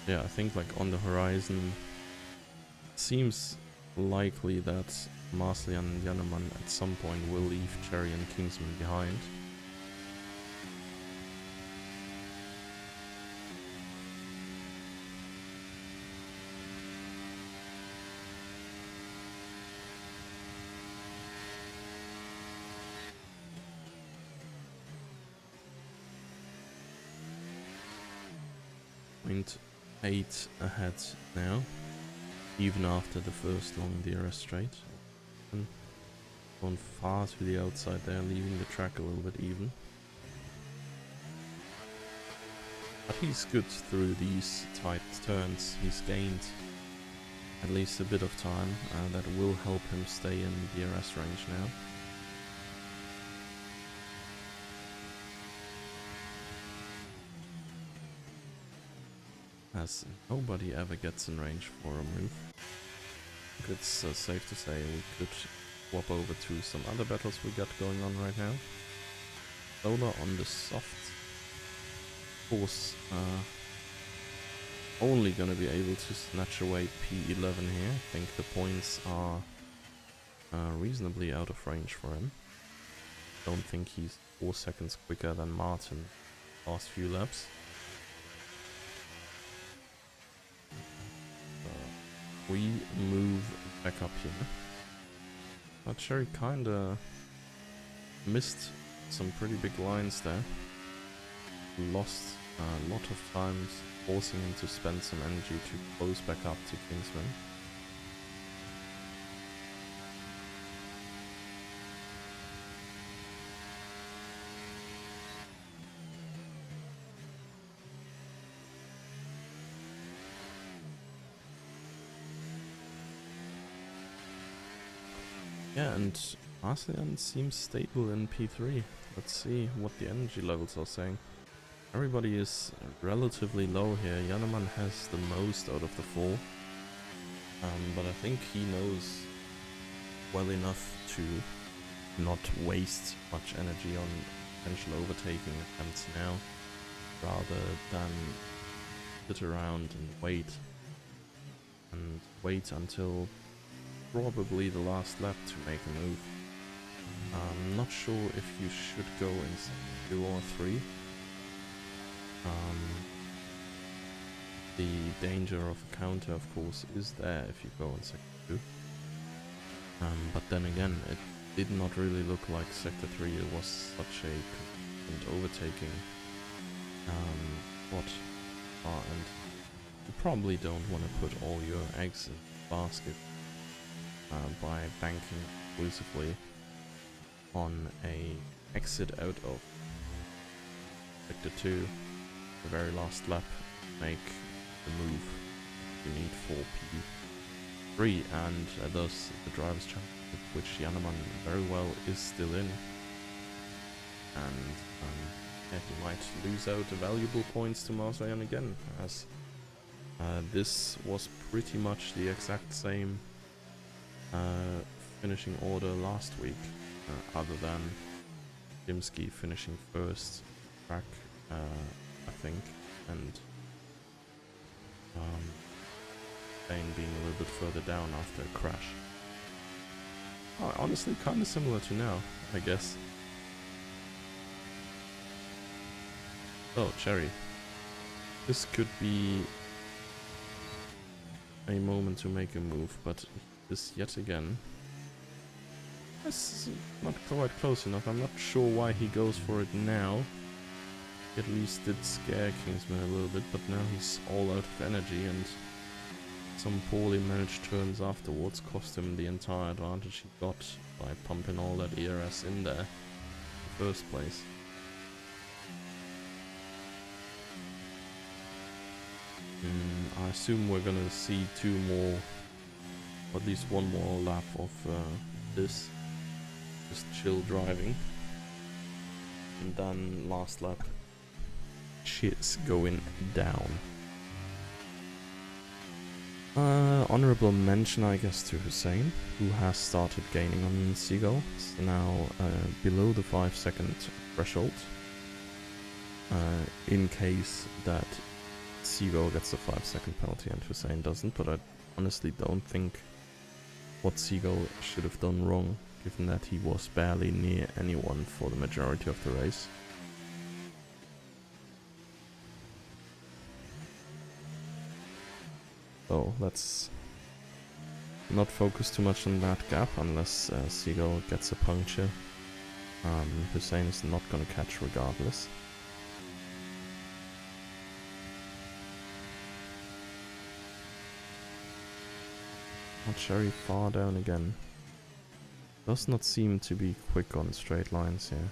Yeah, I think like on the horizon, it seems likely that Marseillan and Yanneman at some point will leave Cherry and Kingsman behind. Point 8 ahead now, even after the first long DRS straight. And gone far to the outside there, leaving the track a little bit even. But he's good through these tight turns. He's gained at least a bit of time that will help him stay in DRS range now. As nobody ever gets in range for a move. I think it's safe to say we could swap over to some other battles we got going on right now. Solar on the soft. Of course, only gonna be able to snatch away P11 here. I think the points are reasonably out of range for him. Don't think he's 4 seconds quicker than Martin last few laps. We move back up here. But Cherry kinda missed some pretty big lines there. Lost a lot of times, forcing him to spend some energy to close back up to Kingsman. Yeah, and Marseillan seems stable in P3. Let's see what the energy levels are saying. Everybody is relatively low here. Yanneman has the most out of the four. But I think he knows well enough to not waste much energy on potential overtaking attempts now, rather than sit around and wait until probably the last lap to make a move. I'm not sure if you should go in 2 or 3. The danger of a counter, of course, is there if you go in sector 2. But then again, it did not really look like sector 3 it was such a consistent overtaking spot. And you probably don't want to put all your eggs in the basket by banking exclusively on a exit out of sector 2, the very last lap, make the move you need for P3, and thus the Drivers' Championship, which Yanneman very well is still in. And yeah, he might lose out valuable points to Marseillan again, as this was pretty much the exact same finishing order last week, other than Dimsky finishing first track, I think, and Hussein being a little bit further down after a crash. Honestly, kind of similar to now, I guess. Oh, Cherry. This could be a moment to make a move, but this yet again. This is not quite close enough. I'm not sure why he goes for it now. At least did scare Kingsman a little bit, but now he's all out of energy, and some poorly managed turns afterwards cost him the entire advantage he got by pumping all that ERS in there in the first place. I assume we're gonna see two more, or at least one more lap of this. Just chill driving. And then last lap. Shit's going down. Honorable mention, I guess, to Hussein, who has started gaining on Seagull. It's now below the 5-second threshold. In case that Seagull gets a 5-second penalty and Hussein doesn't, but I honestly don't think what Seagull should have done wrong, given that he was barely near anyone for the majority of the race. So let's not focus too much on that gap unless Seagull gets a puncture. Hussein is not going to catch regardless. Cherry far down again. Does not seem to be quick on straight lines here.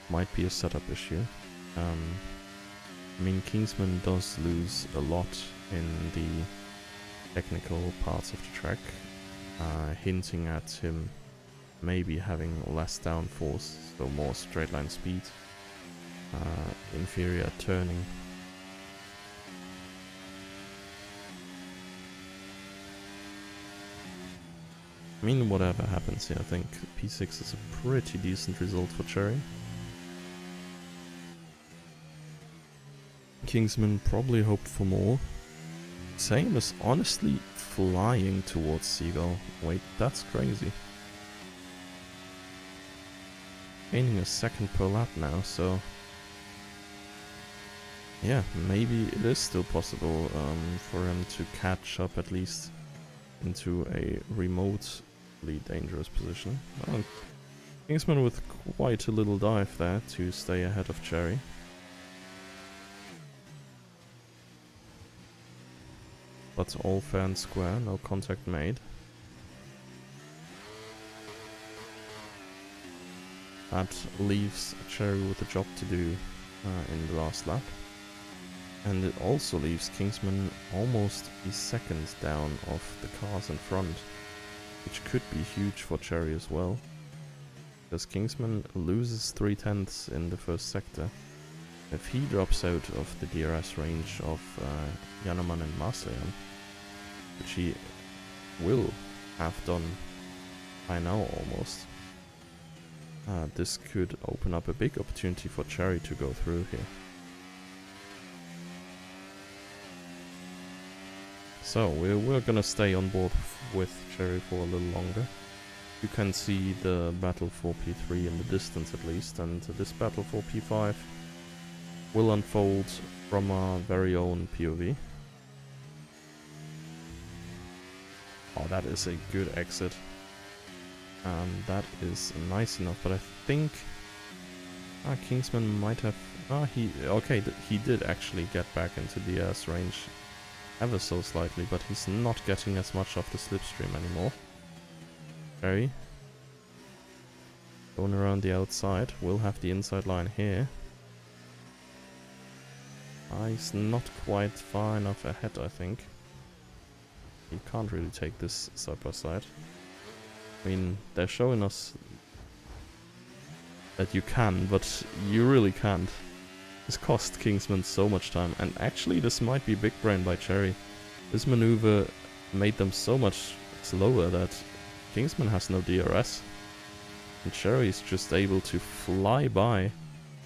Might be a setup issue. I mean, Kingsman does lose a lot in the technical parts of the track, hinting at him maybe having less downforce, so more straight line speed, inferior turning. I mean, whatever happens here, I think P6 is a pretty decent result for Cherry. Kingsman probably hoped for more. Same as honestly flying towards Seagull. Wait, that's crazy. Gaining a second per lap now, so yeah, maybe it is still possible for him to catch up at least into a remotely dangerous position. Kingsman with quite a little dive there to stay ahead of Cherry. But all fair and square, no contact made. That leaves Cherry with a job to do in the last lap. And it also leaves Kingsman almost a second down of the cars in front, which could be huge for Cherry as well. Because Kingsman loses 3/10 in the first sector. If he drops out of the DRS range of Jannemann and Marseillan, which he will have done by now almost, this could open up a big opportunity for Cherry to go through here. So we're gonna stay on board with Cherry for a little longer. You can see the battle for P3 in the distance at least, and this battle for P5 will unfold from our very own POV. Oh, that is a good exit. That is nice enough, but I think Kingsman might have... he did actually get back into the DRS range ever so slightly, but he's not getting as much of the slipstream anymore. Cherry going around the outside, will have the inside line here. He's not quite far enough ahead, I think. He can't really take this side by side. I mean, they're showing us that you can, but you really can't. This cost Kingsman so much time, and actually this might be big brain by Cherry. This maneuver made them so much slower that Kingsman has no DRS. And Cherry is just able to fly by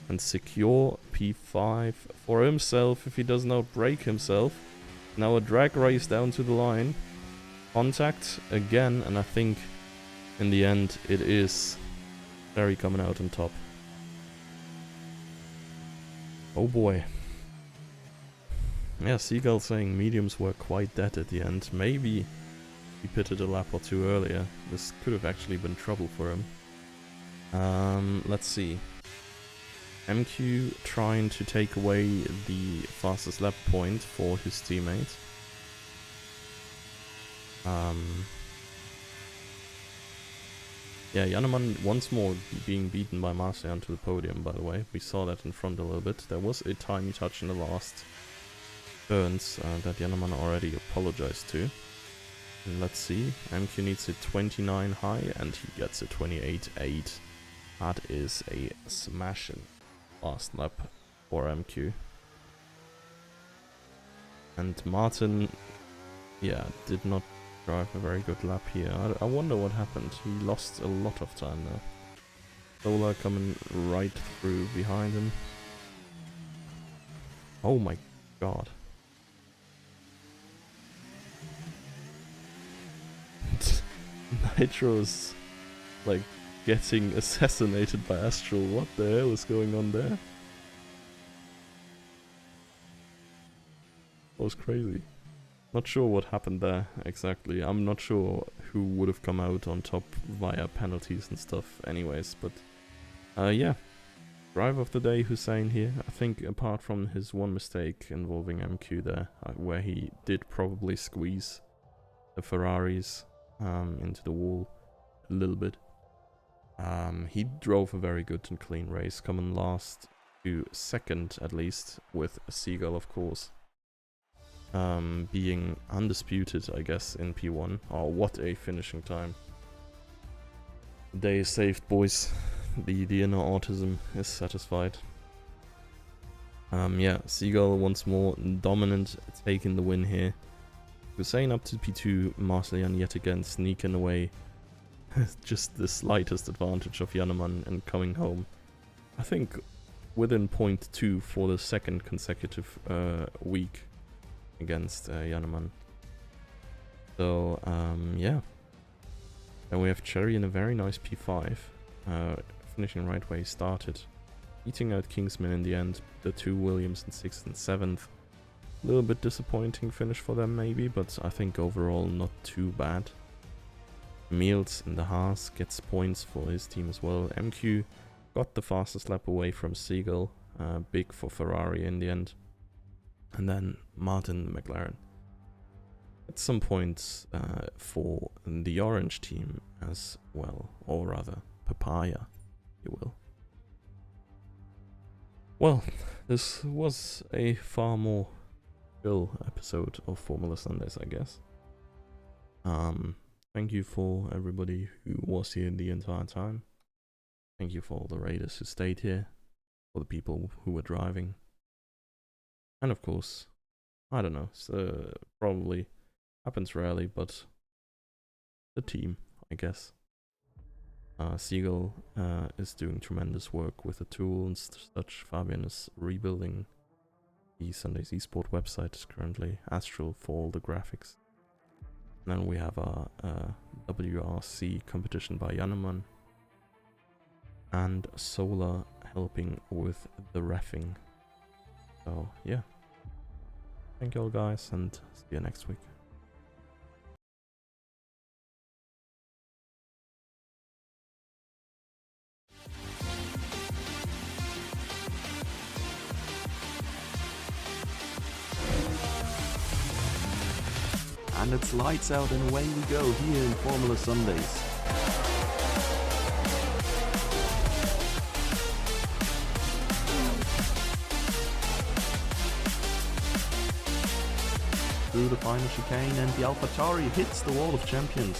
and secure P5 for himself if he does not break himself. Now a drag race down to the line. Contact again, and I think in the end it is Sherry coming out on top. Oh boy. Yeah, Seagull saying mediums were quite dead at the end. Maybe he pitted a lap or two earlier. This could have actually been trouble for him. Let's see. MQ trying to take away the fastest lap point for his teammate. Yeah, Jannemann once more being beaten by Marcian to the podium, by the way. We saw that in front a little bit. There was a tiny touch in the last turns that Jannemann already apologized to. And let's see, MQ needs a 29 high and he gets a 28.8. That is a smashing last lap for MQ. And Martin, yeah, did not drive a very good lap here. I wonder what happened. He lost a lot of time there. Solar coming right through behind him. Oh my god. Nitro's like getting assassinated by Astral. What the hell is going on there? That was crazy. Not sure what happened there exactly. I'm not sure who would have come out on top via penalties and stuff anyways, but yeah. Drive of the day, Hussein here. I think apart from his one mistake involving MQ there, where he did probably squeeze the Ferraris into the wall a little bit. He drove a very good and clean race, coming last to second at least, with Seagull of course being undisputed, I guess, in P1. Oh, what a finishing time. The day is saved, boys. The inner autism is satisfied. Yeah, Seagull once more dominant, taking the win here. Hussein up to P2, Marcian yet again sneaking away just the slightest advantage of Jannemann and coming home. I think within 0.2 for the second consecutive week against Jannemann. So, yeah. Then we have Cherry in a very nice P5, finishing right where he started. Beating out Kingsman in the end, the two Williams in 6th and 7th. A little bit disappointing finish for them maybe, but I think overall not too bad. Meals in the Haas gets points for his team as well. MQ got the fastest lap away from Seagull, big for Ferrari in the end. And then Martin McLaren. At some point for the orange team as well, or rather Papaya, you will. Well, this was a far more chill episode of Formula Sundays, I guess. Thank you for everybody who was here the entire time. Thank you for all the raiders who stayed here, for the people who were driving. And of course, I don't know, probably happens rarely, but the team, I guess. Seagull is doing tremendous work with the tools and such. Fabian is rebuilding the Sundays Esport website currently. Astral for all the graphics. And then we have our WRC competition by Jannemann. And Solar helping with the reffing. So, yeah. Thank you all guys, and see you next week. And it's lights out and away we go here in Formula Sundays. Through the final chicane and the AlphaTauri hits the wall of champions.